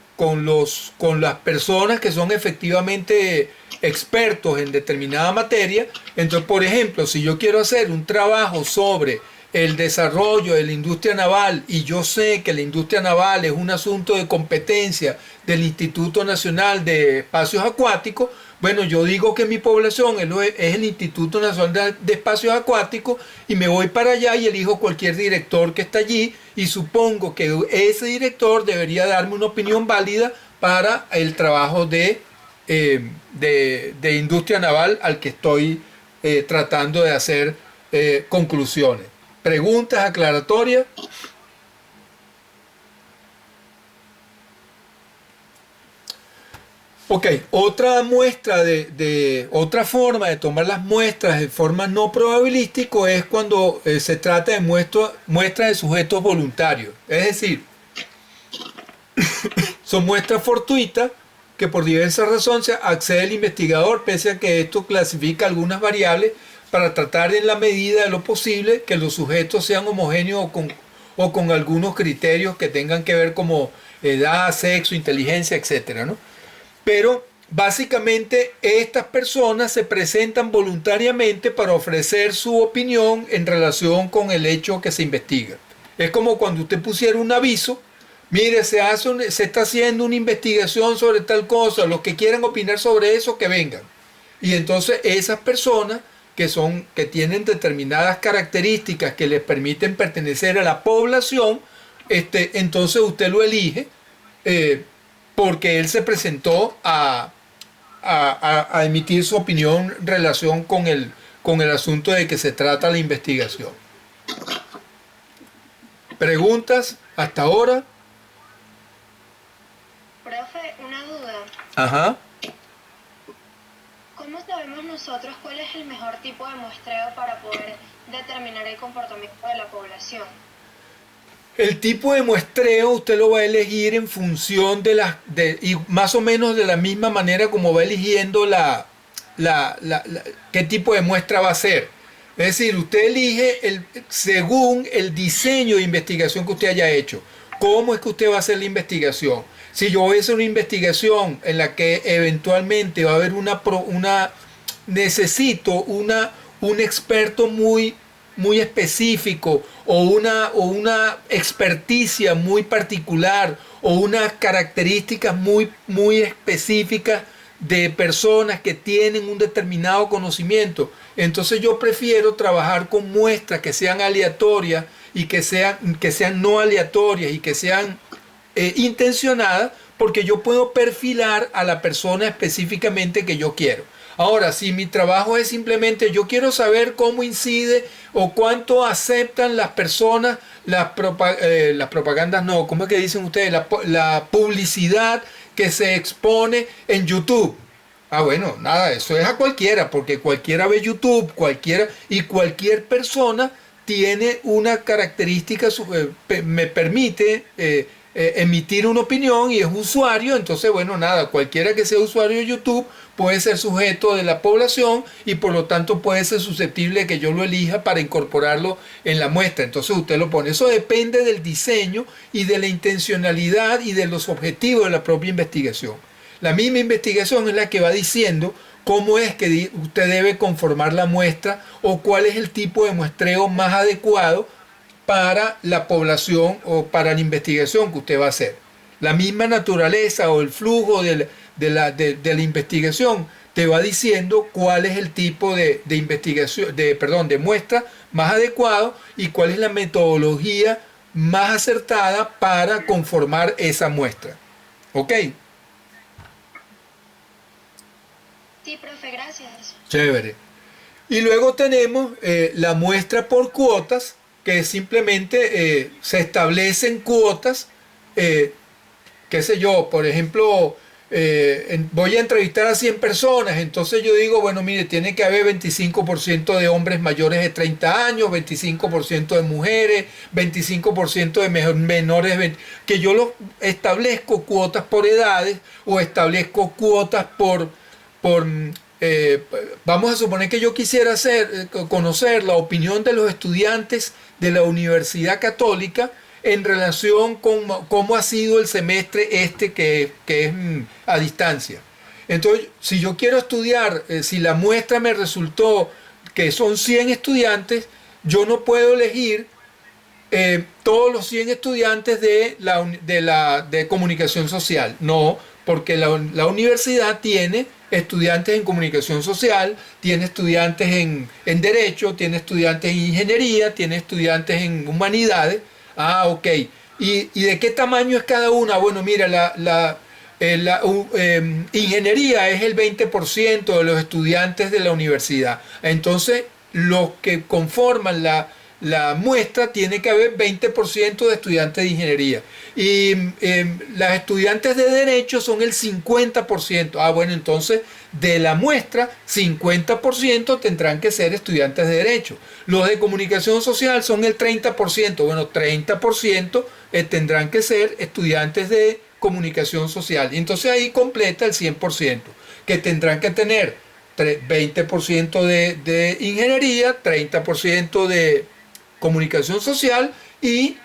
las personas que son efectivamente expertos en determinada materia. Entonces, por ejemplo, si yo quiero hacer un trabajo sobre el desarrollo de la industria naval y yo sé que la industria naval es un asunto de competencia del Instituto Nacional de Espacios Acuáticos, bueno, yo digo que mi población es el Instituto Nacional de Espacios Acuáticos y me voy para allá y elijo cualquier director que está allí y supongo que ese director debería darme una opinión válida para el trabajo de industria naval al que estoy tratando de hacer conclusiones. ¿Preguntas aclaratorias? Ok, otra muestra otra forma de tomar las muestras de forma no probabilística es cuando se trata de muestras de sujetos voluntarios. Es decir, son muestras fortuitas que por diversas razones accede el investigador, pese a que esto clasifica algunas variables para tratar en la medida de lo posible que los sujetos sean homogéneos o con algunos criterios que tengan que ver como edad, sexo, inteligencia, etcétera, ¿no? Pero básicamente estas personas se presentan voluntariamente para ofrecer su opinión en relación con el hecho que se investiga. Es como cuando usted pusiera un aviso, mire, se está haciendo una investigación sobre tal cosa, los que quieran opinar sobre eso, que vengan. Y entonces esas personas que tienen determinadas características que les permiten pertenecer a la población, entonces usted lo elige porque él se presentó a emitir su opinión en relación con el asunto de que se trata la investigación. ¿Preguntas hasta ahora? Profe, una duda. Ajá. ¿Cómo sabemos nosotros cuál es el mejor tipo de muestreo para poder determinar el comportamiento de la población? El tipo de muestreo usted lo va a elegir en función y más o menos de la misma manera como va eligiendo qué tipo de muestra va a ser. Es decir, usted elige según el diseño de investigación que usted haya hecho. ¿Cómo es que usted va a hacer la investigación? Si yo voy a hacer una investigación en la que eventualmente va a haber necesito un experto muy específico o una experticia muy particular o unas características muy específicas de personas que tienen un determinado conocimiento, entonces yo prefiero trabajar con muestras que sean aleatorias y que sean no aleatorias y que sean intencionadas, porque yo puedo perfilar a la persona específicamente que yo quiero. Ahora, si mi trabajo es simplemente yo quiero saber cómo incide o cuánto aceptan las personas las propagandas, no, ¿cómo es que dicen ustedes? La publicidad que se expone en YouTube. Ah, bueno, nada, eso es a cualquiera, porque cualquiera ve YouTube, y cualquier persona tiene una característica, me permite emitir una opinión y es usuario. Entonces, bueno, nada, cualquiera que sea usuario de YouTube puede ser sujeto de la población y por lo tanto puede ser susceptible de que yo lo elija para incorporarlo en la muestra. Entonces usted lo pone. Eso depende del diseño y de la intencionalidad y de los objetivos de la propia investigación. La misma investigación es la que va diciendo cómo es que usted debe conformar la muestra o cuál es el tipo de muestreo más adecuado para la población o para la investigación que usted va a hacer. La misma naturaleza o el flujo de la investigación te va diciendo cuál es el tipo de investigación, de muestra más adecuado y cuál es la metodología más acertada para conformar esa muestra. ¿Ok? Sí, profe, gracias. Chévere. Y luego tenemos la muestra por cuotas, que simplemente se establecen cuotas, qué sé yo, por ejemplo, voy a entrevistar a 100 personas, entonces yo digo, bueno, mire, tiene que haber 25% de hombres mayores de 30 años, 25% de mujeres, 25% de menores, que yo establezco cuotas por edades o establezco cuotas por vamos a suponer que yo quisiera conocer la opinión de los estudiantes de la Universidad Católica en relación con cómo ha sido el semestre que es a distancia. Entonces, si yo quiero estudiar, si la muestra me resultó que son 100 estudiantes, yo no puedo elegir todos los 100 estudiantes de comunicación social. No, porque la universidad tiene estudiantes en comunicación social, tiene estudiantes en derecho, tiene estudiantes en ingeniería, tiene estudiantes en humanidades. Ah, ok. ¿Y de qué tamaño es cada una? Bueno, mira, ingeniería es el 20% de los estudiantes de la universidad. Entonces, los que conforman la muestra tiene que haber 20% de estudiantes de ingeniería. Y las estudiantes de derecho son el 50%. Ah, bueno, entonces de la muestra, 50% tendrán que ser estudiantes de derecho. Los de comunicación social son el 30%. Bueno, 30% tendrán que ser estudiantes de comunicación social. Y entonces ahí completa el 100%, que tendrán que tener 20% de ingeniería, 30% de comunicación social y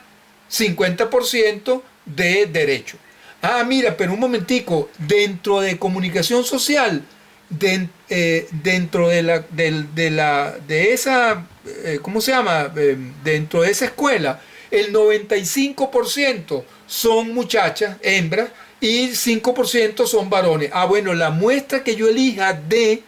50% de derecho. Ah, mira, pero un momentico, dentro de comunicación social, dentro de esa, ¿cómo se llama? Dentro de esa escuela, el 95% son muchachas, hembras, y 5% son varones. Ah, bueno, la muestra que yo elija de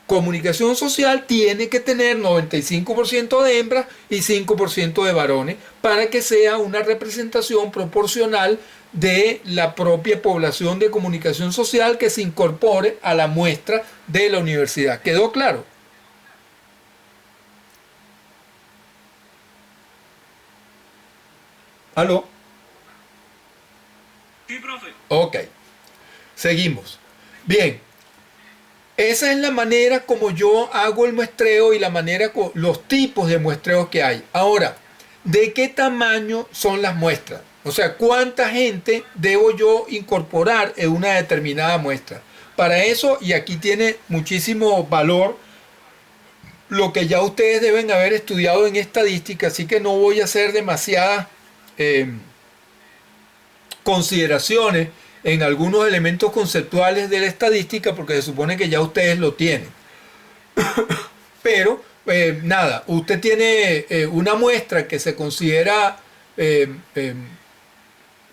comunicación social tiene que tener 95% de hembras y 5% de varones para que sea una representación proporcional de la propia población de comunicación social que se incorpore a la muestra de la universidad. ¿Quedó claro? ¿Aló? Sí, profe. Ok, seguimos. Bien. Esa es la manera como yo hago el muestreo y los tipos de muestreos que hay. Ahora, ¿de qué tamaño son las muestras? O sea, ¿cuánta gente debo yo incorporar en una determinada muestra? Para eso, y aquí tiene muchísimo valor lo que ya ustedes deben haber estudiado en estadística, así que no voy a hacer demasiadas consideraciones en algunos elementos conceptuales de la estadística porque se supone que ya ustedes lo tienen. Pero nada, usted tiene una muestra que se considera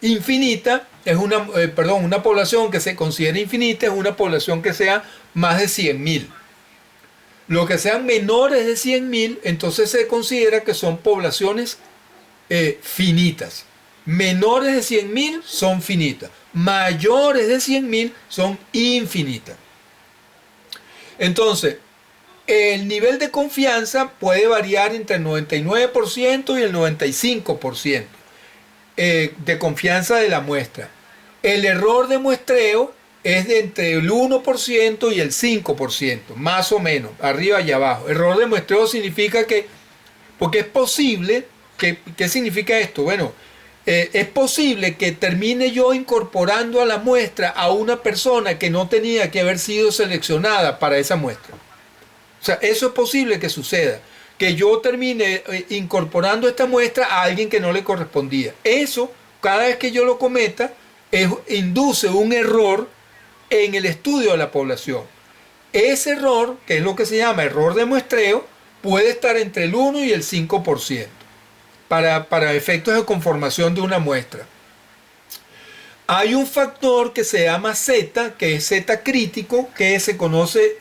infinita, es una población que se considera infinita, es una población que sea más de 100.000. Los que sean menores de 100.000, entonces se considera que son poblaciones finitas. Menores de 100.000 son finitas. Mayores de 100.000 son infinitas. Entonces, el nivel de confianza puede variar entre el 99% y el 95% de confianza de la muestra. El error de muestreo es de entre el 1% y el 5%, más o menos, arriba y abajo. Error de muestreo significa que, porque es posible, ¿qué significa esto? Bueno, es posible que termine yo incorporando a la muestra a una persona que no tenía que haber sido seleccionada para esa muestra. O sea, eso es posible que suceda, que yo termine incorporando esta muestra a alguien que no le correspondía. Eso, cada vez que yo lo cometa, induce un error en el estudio de la población. Ese error, que es lo que se llama error de muestreo, puede estar entre el 1 y el 5%. Para efectos de conformación de una muestra. Hay un factor que se llama Z, que es Z crítico, que se conoce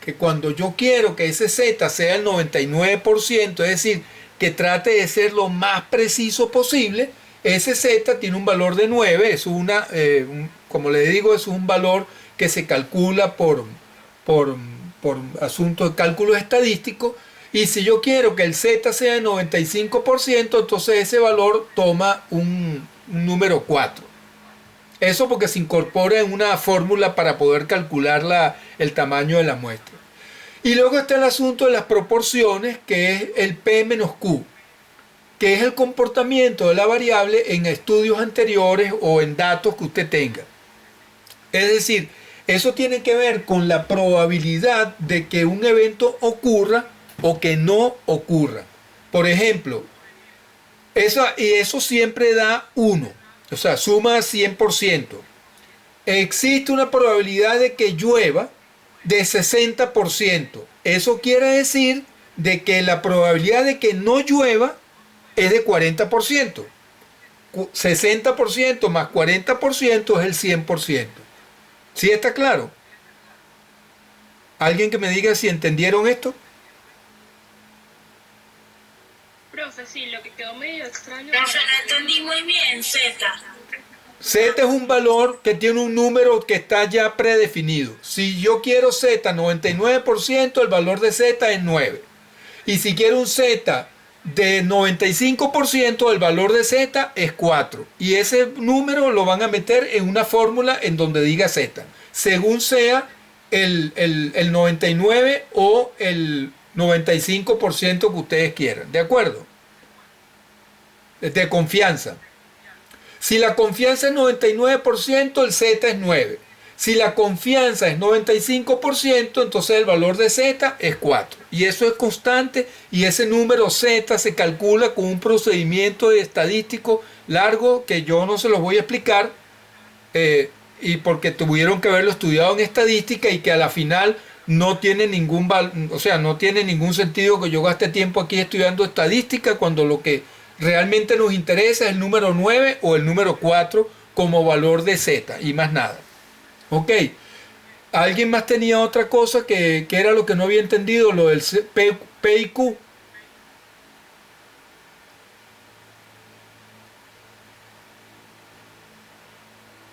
que cuando yo quiero que ese Z sea el 99%, es decir, que trate de ser lo más preciso posible, ese Z tiene un valor de 9, es como le digo, es un valor que se calcula por asunto de cálculos estadísticos. Y si yo quiero que el Z sea de 95%, entonces ese valor toma un número 4. Eso porque se incorpora en una fórmula para poder calcular el tamaño de la muestra. Y luego está el asunto de las proporciones, que es el P menos Q, que es el comportamiento de la variable en estudios anteriores o en datos que usted tenga. Es decir, Eso tiene que ver con la probabilidad de que un evento ocurra o que no ocurra. Por ejemplo, eso siempre da 1, o sea, suma 100%. Existe una probabilidad de que llueva de 60%. Eso quiere decir de que la probabilidad de que no llueva es de 40%. 60% más 40% es el 100%. ¿Sí está claro? ¿Alguien que me diga si entendieron esto? Profe, sí, lo que quedó medio extraño. Profe, no entendí muy bien, Z. Z es un valor que tiene un número que está ya predefinido. Si yo quiero Z 99%, el valor de Z es 9. Y si quiero un Z de 95%, el valor de Z es 4. Y ese número lo van a meter en una fórmula en donde diga Z, según sea el 99 o el 95% que ustedes quieran. ¿De acuerdo? De confianza. Si la confianza es 99%, el Z es 9. Si la confianza es 95%, entonces el valor de Z es 4. Y eso es constante, y ese número Z se calcula con un procedimiento estadístico largo que yo no se los voy a explicar, y porque tuvieron que haberlo estudiado en estadística, y que a la final no tiene no tiene ningún sentido que yo gaste tiempo aquí estudiando estadística cuando lo que realmente nos interesa es el número 9 o el número 4 como valor de Z y más nada. Ok, ¿alguien más tenía otra cosa que era lo que no había entendido, lo del P y Q?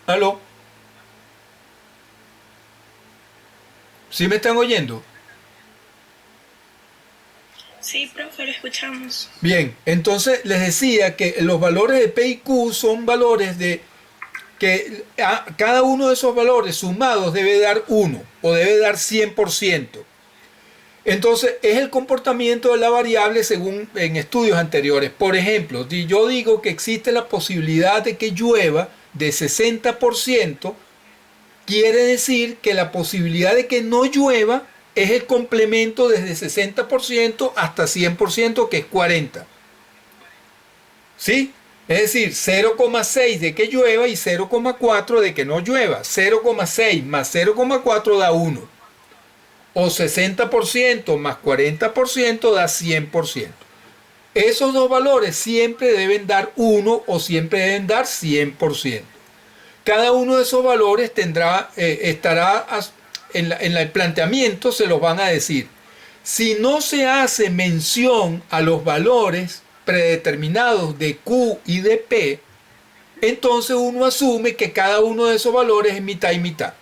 ¿Aló? ¿Sí me están oyendo? Sí, profe, lo escuchamos. Bien, entonces les decía que los valores de P y Q son valores de que cada uno de esos valores sumados debe dar 1 o debe dar 100%. Entonces es el comportamiento de la variable según en estudios anteriores. Por ejemplo, si yo digo que existe la posibilidad de que llueva de 60%, quiere decir que la posibilidad de que no llueva es el complemento desde 60% hasta 100%, que es 40. ¿Sí? Es decir, 0,6 de que llueva y 0,4 de que no llueva. 0,6 más 0,4 da 1. O 60% más 40% da 100%. Esos dos valores siempre deben dar 1 o siempre deben dar 100%. Cada uno de esos valores estará en el planteamiento, se los van a decir. Si no se hace mención a los valores predeterminados de Q y de P, entonces uno asume que cada uno de esos valores es mitad y mitad.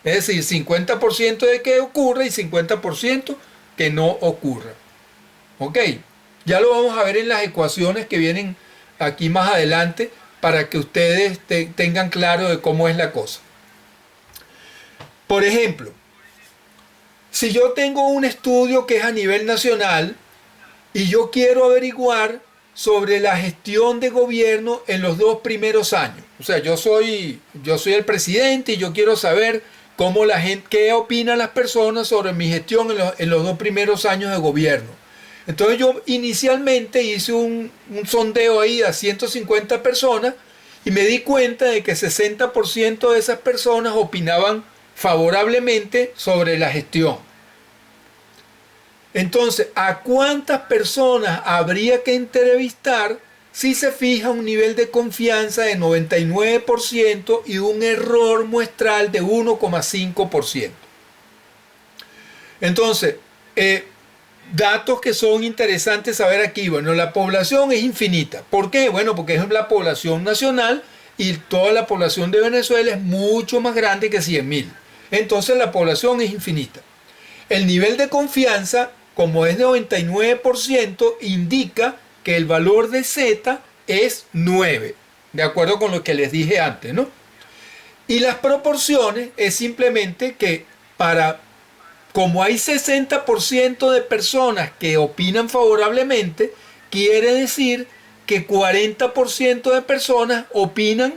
Es decir, 50% de que ocurra y 50% que no ocurra. ¿Ok? Ya lo vamos a ver en las ecuaciones que vienen aquí más adelante para que ustedes tengan claro de cómo es la cosa. Por ejemplo, si yo tengo un estudio que es a nivel nacional y yo quiero averiguar sobre la gestión de gobierno en los 2 primeros años. O sea, yo soy el presidente y yo quiero saber cómo la gente, qué opinan las personas sobre mi gestión en los 2 primeros años de gobierno. Entonces yo inicialmente hice un sondeo ahí a 150 personas y me di cuenta de que 60% de esas personas opinaban favorablemente sobre la gestión. Entonces, ¿a cuántas personas habría que entrevistar si se fija un nivel de confianza de 99% y un error muestral de 1,5%? Entonces, datos que son interesantes saber aquí. Bueno, la población es infinita. ¿Por qué? Bueno, porque es la población nacional y toda la población de Venezuela es mucho más grande que 100.000. Entonces, la población es infinita. El nivel de confianza, como es de 99%, indica que el valor de Z es 9, de acuerdo con lo que les dije antes, ¿no? Y las proporciones es simplemente que como hay 60% de personas que opinan favorablemente, quiere decir que 40% de personas opinan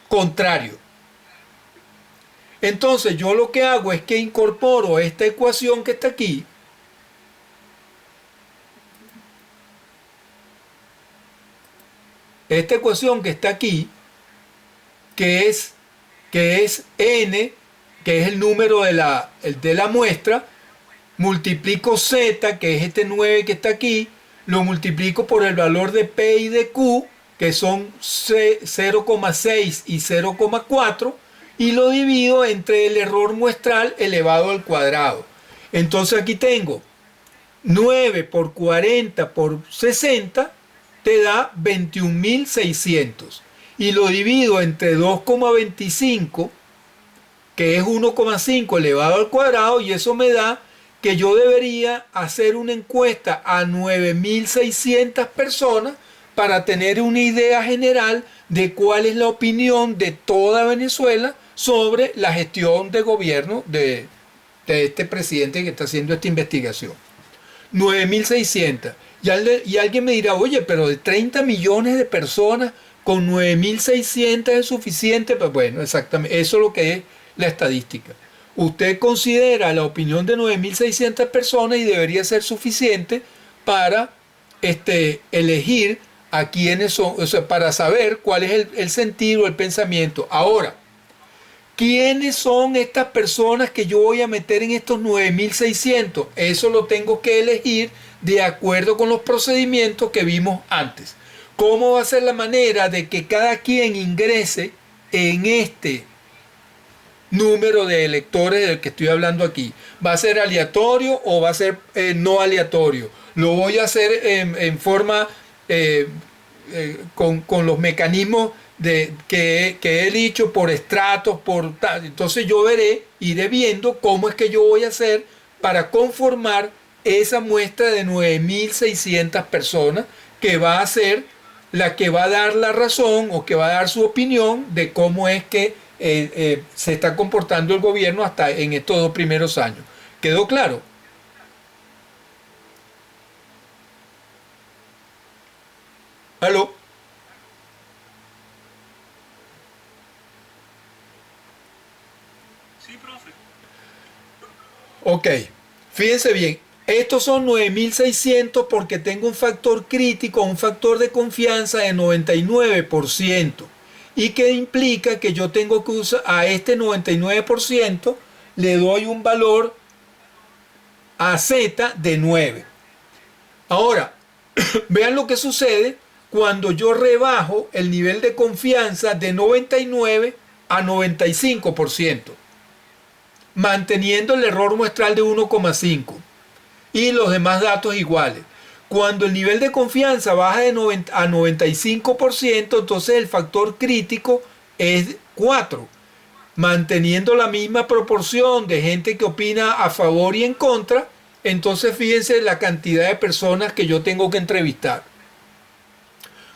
contrario. Entonces yo lo que hago es que incorporo esta ecuación que está aquí. Esta ecuación que está aquí, que es n, que es el número de la muestra, multiplico z, que es este 9 que está aquí, lo multiplico por el valor de P y de Q, que son 0,6 y 0,4, y lo divido entre el error muestral elevado al cuadrado. Entonces aquí tengo 9 por 40 por 60, te da 21.600. Y lo divido entre 2,25, que es 1,5 elevado al cuadrado, y eso me da que yo debería hacer una encuesta a 9.600 personas para tener una idea general de cuál es la opinión de toda Venezuela sobre la gestión de gobierno de este presidente que está haciendo esta investigación. 9.600. Y alguien me dirá, oye, pero de 30 millones de personas con 9.600 es suficiente. Pues bueno, exactamente, eso es lo que es la estadística. Usted considera la opinión de 9.600 personas y debería ser suficiente para elegir a quiénes son, o sea, para saber cuál es el sentido, el pensamiento. Ahora, ¿quiénes son estas personas que yo voy a meter en estos 9.600? Eso lo tengo que elegir de acuerdo con los procedimientos que vimos antes. ¿Cómo va a ser la manera de que cada quien ingrese en este número de electores del que estoy hablando aquí? ¿Va a ser aleatorio o va a ser no aleatorio? Lo voy a hacer en forma con los mecanismos que he dicho, por estratos, por tal. Entonces yo iré viendo cómo es que yo voy a hacer para conformar esa muestra de 9.600 personas, que va a ser la que va a dar la razón o que va a dar su opinión de cómo es que se está comportando el gobierno hasta en estos 2 primeros años. ¿Quedó claro? ¿Aló? Sí, profe. Ok, fíjense bien. Estos son 9.600 porque tengo un factor crítico, un factor de confianza de 99%. Y que implica que yo tengo que usar a este 99%, le doy un valor a Z de 9. Ahora, vean lo que sucede cuando yo rebajo el nivel de confianza de 99 a 95%, manteniendo el error muestral de 1,5 y los demás datos iguales. Cuando el nivel de confianza baja de 90 a 95%, entonces el factor crítico es 4, manteniendo la misma proporción de gente que opina a favor y en contra. Entonces fíjense la cantidad de personas que yo tengo que entrevistar.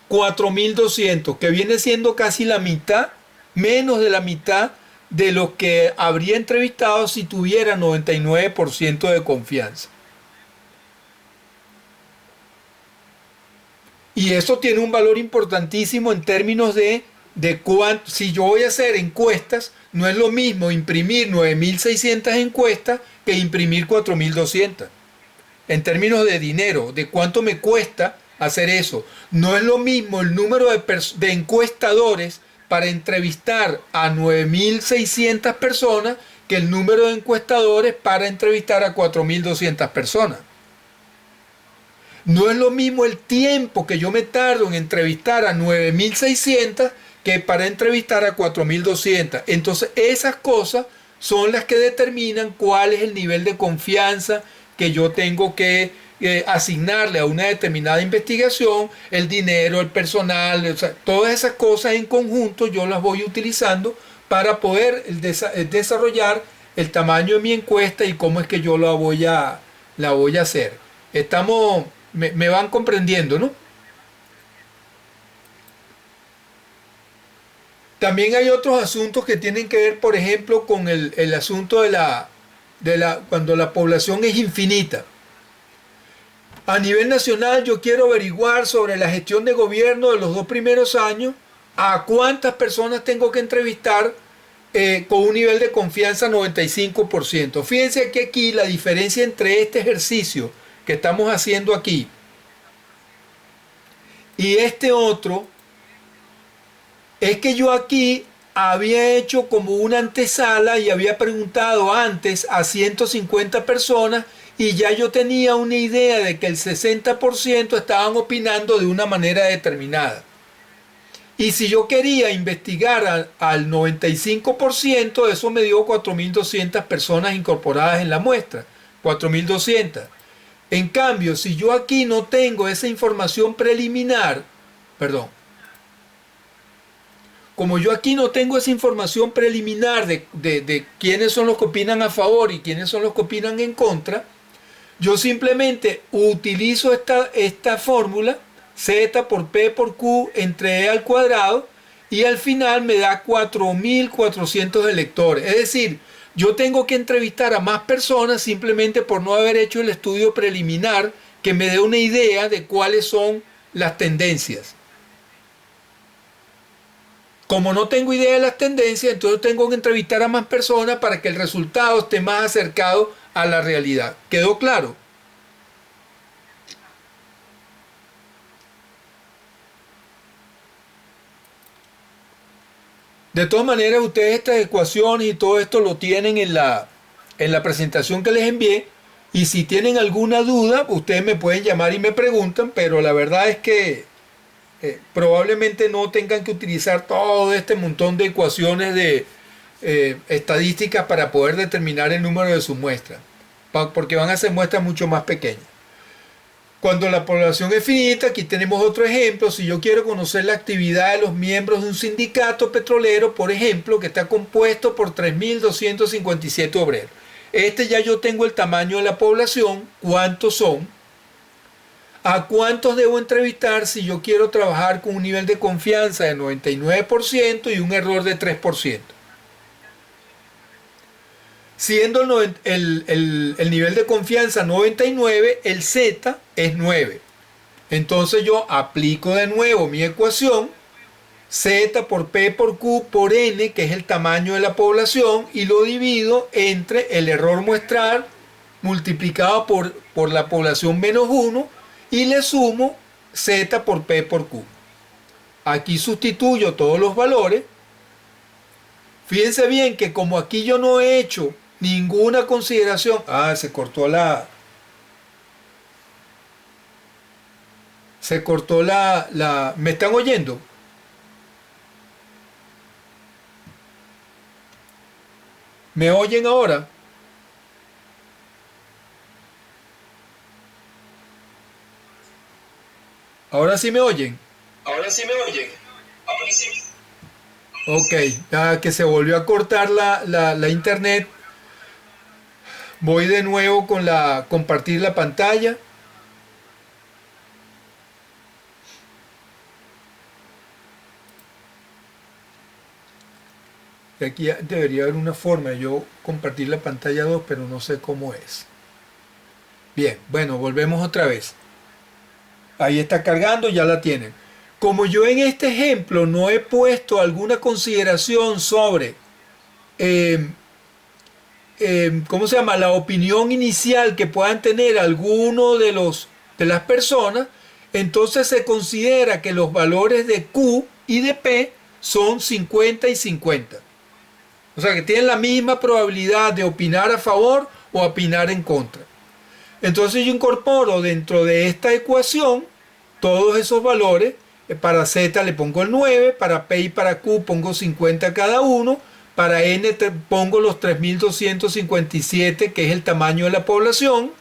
4.200, que viene siendo casi la mitad, menos de la mitad de los que habría entrevistado si tuviera 99% de confianza. Y eso tiene un valor importantísimo en términos de cuánto. Si yo voy a hacer encuestas, no es lo mismo imprimir 9.600 encuestas que imprimir 4.200. En términos de dinero, de cuánto me cuesta hacer eso. No es lo mismo el número de encuestadores para entrevistar a 9.600 personas que el número de encuestadores para entrevistar a 4.200 personas. No es lo mismo el tiempo que yo me tardo en entrevistar a 9.600 que para entrevistar a 4.200. Entonces esas cosas son las que determinan cuál es el nivel de confianza que yo tengo que asignarle a una determinada investigación, el dinero, el personal, o sea, todas esas cosas en conjunto yo las voy utilizando para poder desarrollar el tamaño de mi encuesta y cómo es que yo la voy a hacer. Me van comprendiendo, ¿no? También hay otros asuntos que tienen que ver, por ejemplo, con el asunto cuando la población es infinita. A nivel nacional yo quiero averiguar sobre la gestión de gobierno de los 2 primeros años, a cuántas personas tengo que entrevistar con un nivel de confianza 95%. Fíjense que aquí la diferencia entre este ejercicio que estamos haciendo aquí y este otro es que yo aquí había hecho como una antesala y había preguntado antes a 150 personas y ya yo tenía una idea de que el 60% estaban opinando de una manera determinada. Y si yo quería investigar al 95%, eso me dio 4.200 personas incorporadas en la muestra. 4.200. En cambio, si yo aquí no tengo esa información preliminar, perdón, como yo aquí no tengo esa información preliminar de quiénes son los que opinan a favor y quiénes son los que opinan en contra, yo simplemente utilizo esta fórmula, Z por P por Q entre E al cuadrado, y al final me da 4.400 electores. Es decir, yo tengo que entrevistar a más personas simplemente por no haber hecho el estudio preliminar que me dé una idea de cuáles son las tendencias. Como no tengo idea de las tendencias, entonces tengo que entrevistar a más personas para que el resultado esté más acercado a la realidad. ¿Quedó claro? De todas maneras, ustedes estas ecuaciones y todo esto lo tienen en la presentación que les envié. Y si tienen alguna duda, ustedes me pueden llamar y me preguntan, pero la verdad es que probablemente no tengan que utilizar todo este montón de ecuaciones de estadísticas para poder determinar el número de su muestra, porque van a ser muestras mucho más pequeñas. Cuando la población es finita, aquí tenemos otro ejemplo. Si yo quiero conocer la actividad de los miembros de un sindicato petrolero, por ejemplo, que está compuesto por 3.257 obreros. Ya yo tengo el tamaño de la población, cuántos son, a cuántos debo entrevistar si yo quiero trabajar con un nivel de confianza de 99% y un error de 3%. Siendo el nivel de confianza 99, el Z es 9. Entonces yo aplico de nuevo mi ecuación, Z por P por Q por N, que es el tamaño de la población, y lo divido entre el error muestral multiplicado por la población menos 1, y le sumo Z por P por Q. Aquí sustituyo todos los valores. Fíjense bien que como aquí yo no he hecho ninguna consideración. Se cortó ¿me están oyendo? ¿Me oyen ahora? ¿Ahora sí me oyen? Ahora sí me oyen. Ahora sí. Ok, que se volvió a cortar la internet. Voy de nuevo con compartir la pantalla. Y aquí debería haber una forma de yo compartir la pantalla 2, pero no sé cómo es. Bien, bueno, volvemos otra vez. Ahí está cargando, ya la tienen. Como yo en este ejemplo no he puesto alguna consideración sobre ¿cómo se llama? La opinión inicial que puedan tener alguno de las personas, entonces se considera que los valores de Q y de P son 50 y 50. O sea que tienen la misma probabilidad de opinar a favor o opinar en contra. Entonces yo incorporo dentro de esta ecuación todos esos valores. Para Z le pongo el 9, para P y para Q pongo 50 cada uno, para N pongo los 3.257, que es el tamaño de la población,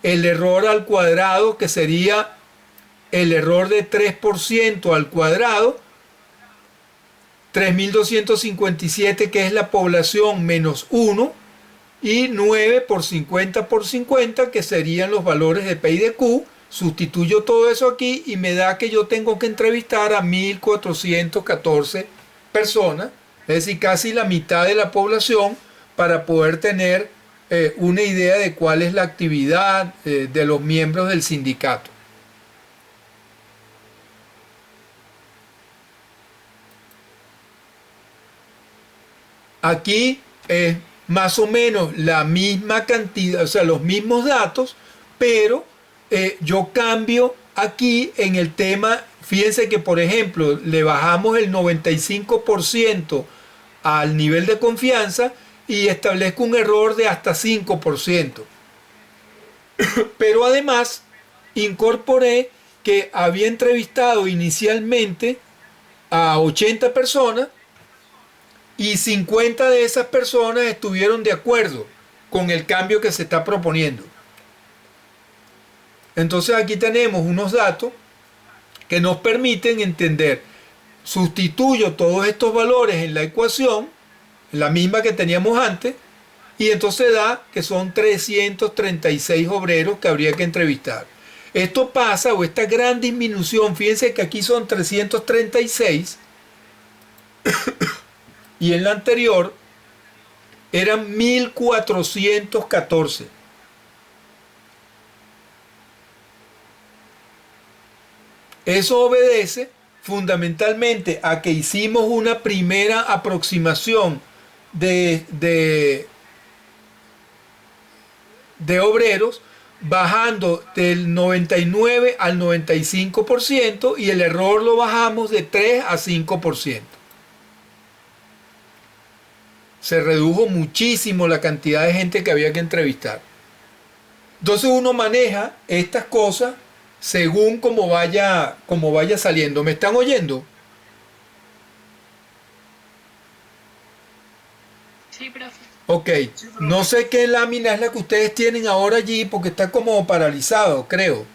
el error al cuadrado, que sería el error de 3% al cuadrado, 3.257, que es la población menos 1, y 9 por 50, que serían los valores de P y de Q. Sustituyo todo eso aquí y me da que yo tengo que entrevistar a 1.414 personas, es decir, casi la mitad de la población, para poder tener una idea de cuál es la actividad de los miembros del sindicato. Aquí es más o menos la misma cantidad, o sea, los mismos datos, pero yo cambio aquí en el tema. Fíjense que, por ejemplo, le bajamos el 95% al nivel de confianza y establezco un error de hasta 5%. Pero además incorporé que había entrevistado inicialmente a 80 personas y 50 de esas personas estuvieron de acuerdo con el cambio que se está proponiendo. Entonces aquí tenemos unos datos que nos permiten entender. Sustituyo todos estos valores en la ecuación, la misma que teníamos antes, y entonces da que son 336 obreros que habría que entrevistar. Esto pasa, o esta gran disminución, fíjense que aquí son 336 y en la anterior eran 1414. Eso obedece fundamentalmente a que hicimos una primera aproximación de obreros, bajando del 99 al 95% y el error lo bajamos de 3 a 5%. Se redujo muchísimo la cantidad de gente que había que entrevistar. Entonces uno maneja estas cosas según como vaya saliendo. ¿Me están oyendo? Sí, profe. Ok, no sé qué lámina es la que ustedes tienen ahora allí porque está como paralizado, creo.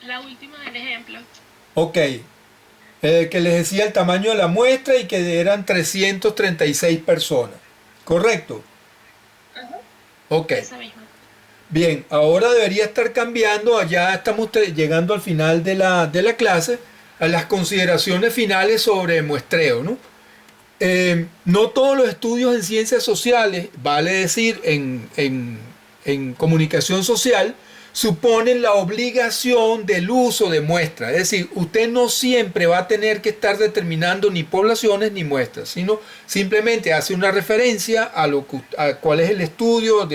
La última del ejemplo. Ok, que les decía el tamaño de la muestra y que eran 336 personas, ¿correcto? Ok, Esa misma. bien, ahora debería estar cambiando, ya estamos llegando al final de la clase, a las consideraciones finales sobre muestreo, ¿no? No todos los estudios en ciencias sociales, vale decir en comunicación social, suponen la obligación del uso de muestras. Es decir, usted no siempre va a tener que estar determinando ni poblaciones ni muestras, sino simplemente hace una referencia a cuál es el estudio,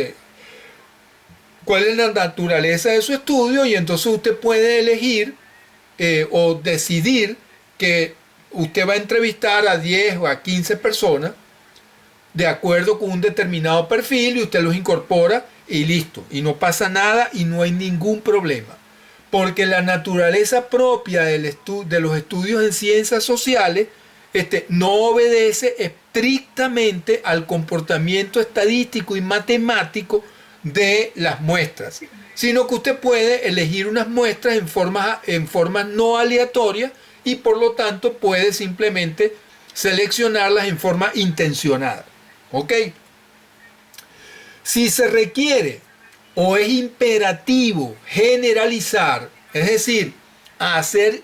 cuál es la naturaleza de su estudio, y entonces usted puede elegir o decidir que usted va a entrevistar a 10 o a 15 personas de acuerdo con un determinado perfil y usted los incorpora y listo. Y no pasa nada y no hay ningún problema. Porque la naturaleza propia de los estudios en ciencias sociales no obedece estrictamente al comportamiento estadístico y matemático de las muestras, sino que usted puede elegir unas muestras en formas no aleatorias y por lo tanto puede simplemente seleccionarlas en forma intencionada. ¿Ok? Si se requiere o es imperativo generalizar, es decir, hacer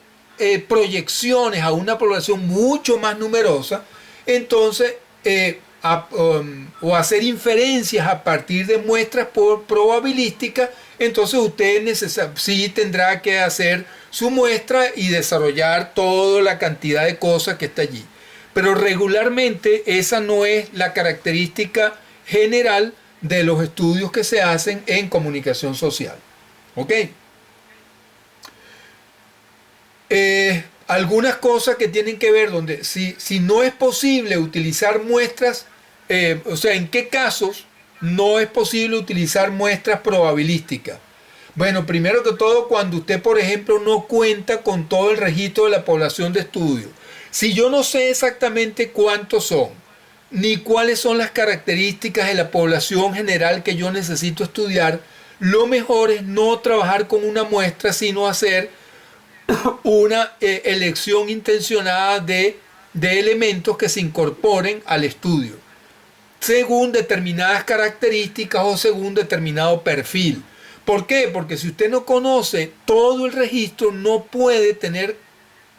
proyecciones a una población mucho más numerosa, entonces, o hacer inferencias a partir de muestras probabilísticas, entonces usted sí tendrá que hacer su muestra y desarrollar toda la cantidad de cosas que está allí. Pero regularmente esa no es la característica general de los estudios que se hacen en comunicación social. ¿Ok? Algunas cosas que tienen que ver donde si no es posible utilizar muestras, o sea, ¿en qué casos no es posible utilizar muestras probabilísticas? Bueno, primero que todo, cuando usted, por ejemplo, no cuenta con todo el registro de la población de estudio. Si yo no sé exactamente cuántos son, ni cuáles son las características de la población general que yo necesito estudiar, lo mejor es no trabajar con una muestra, sino hacer una elección intencionada de elementos que se incorporen al estudio, según determinadas características o según determinado perfil. ¿Por qué? Porque si usted no conoce todo el registro, no puede tener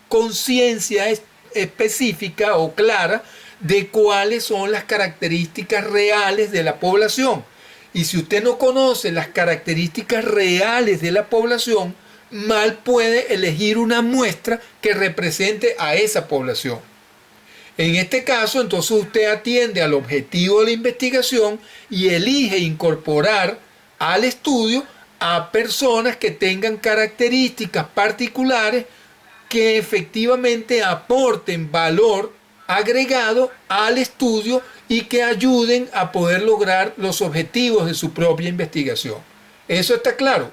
conciencia específica o clara de cuáles son las características reales de la población. Y si usted no conoce las características reales de la población, mal puede elegir una muestra que represente a esa población. En este caso, entonces usted atiende al objetivo de la investigación y elige incorporar al estudio a personas que tengan características particulares que efectivamente aporten valor agregado al estudio y que ayuden a poder lograr los objetivos de su propia investigación. ¿Eso está claro?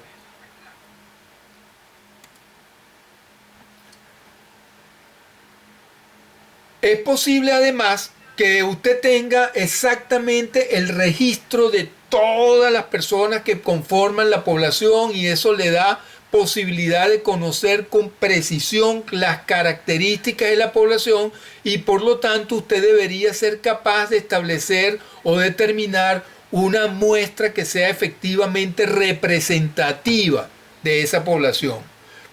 Es posible además que usted tenga exactamente el registro de todas las personas que conforman la población y eso le da posibilidad de conocer con precisión las características de la población y por lo tanto usted debería ser capaz de establecer o determinar una muestra que sea efectivamente representativa de esa población.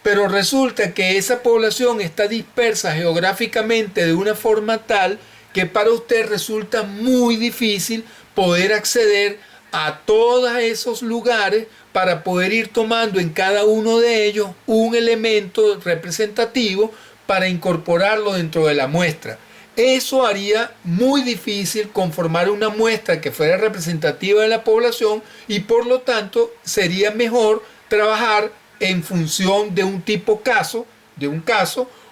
Pero resulta que esa población está dispersa geográficamente de una forma tal que para usted resulta muy difícil poder acceder a todos esos lugares para poder ir tomando en cada uno de ellos un elemento representativo para incorporarlo dentro de la muestra. Eso haría muy difícil conformar una muestra que fuera representativa de la población y por lo tanto sería mejor trabajar en función de un caso,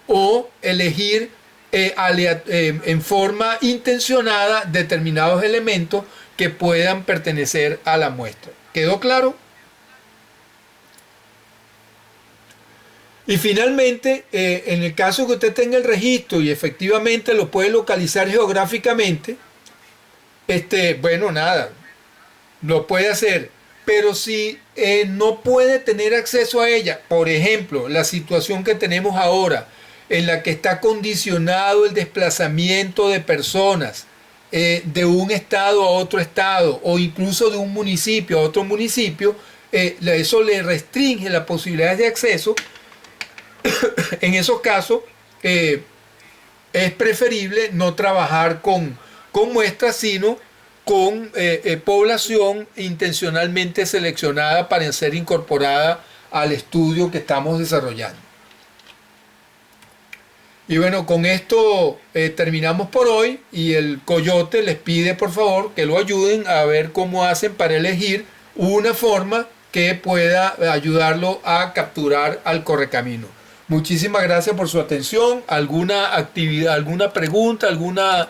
o elegir en forma intencionada determinados elementos que puedan pertenecer a la muestra. ¿Quedó claro? Y finalmente, en el caso que usted tenga el registro y efectivamente lo puede localizar geográficamente, bueno, nada, lo puede hacer. Pero si no puede tener acceso a ella, por ejemplo, la situación que tenemos ahora, en la que está condicionado el desplazamiento de personas de un estado a otro estado o incluso de un municipio a otro municipio, eso le restringe las posibilidades de acceso. En esos casos es preferible no trabajar con muestras, sino con población intencionalmente seleccionada para ser incorporada al estudio que estamos desarrollando. Y bueno, con esto terminamos por hoy y el Coyote les pide por favor que lo ayuden a ver cómo hacen para elegir una forma que pueda ayudarlo a capturar al correcamino. Muchísimas gracias por su atención. ¿Alguna actividad, alguna pregunta, alguna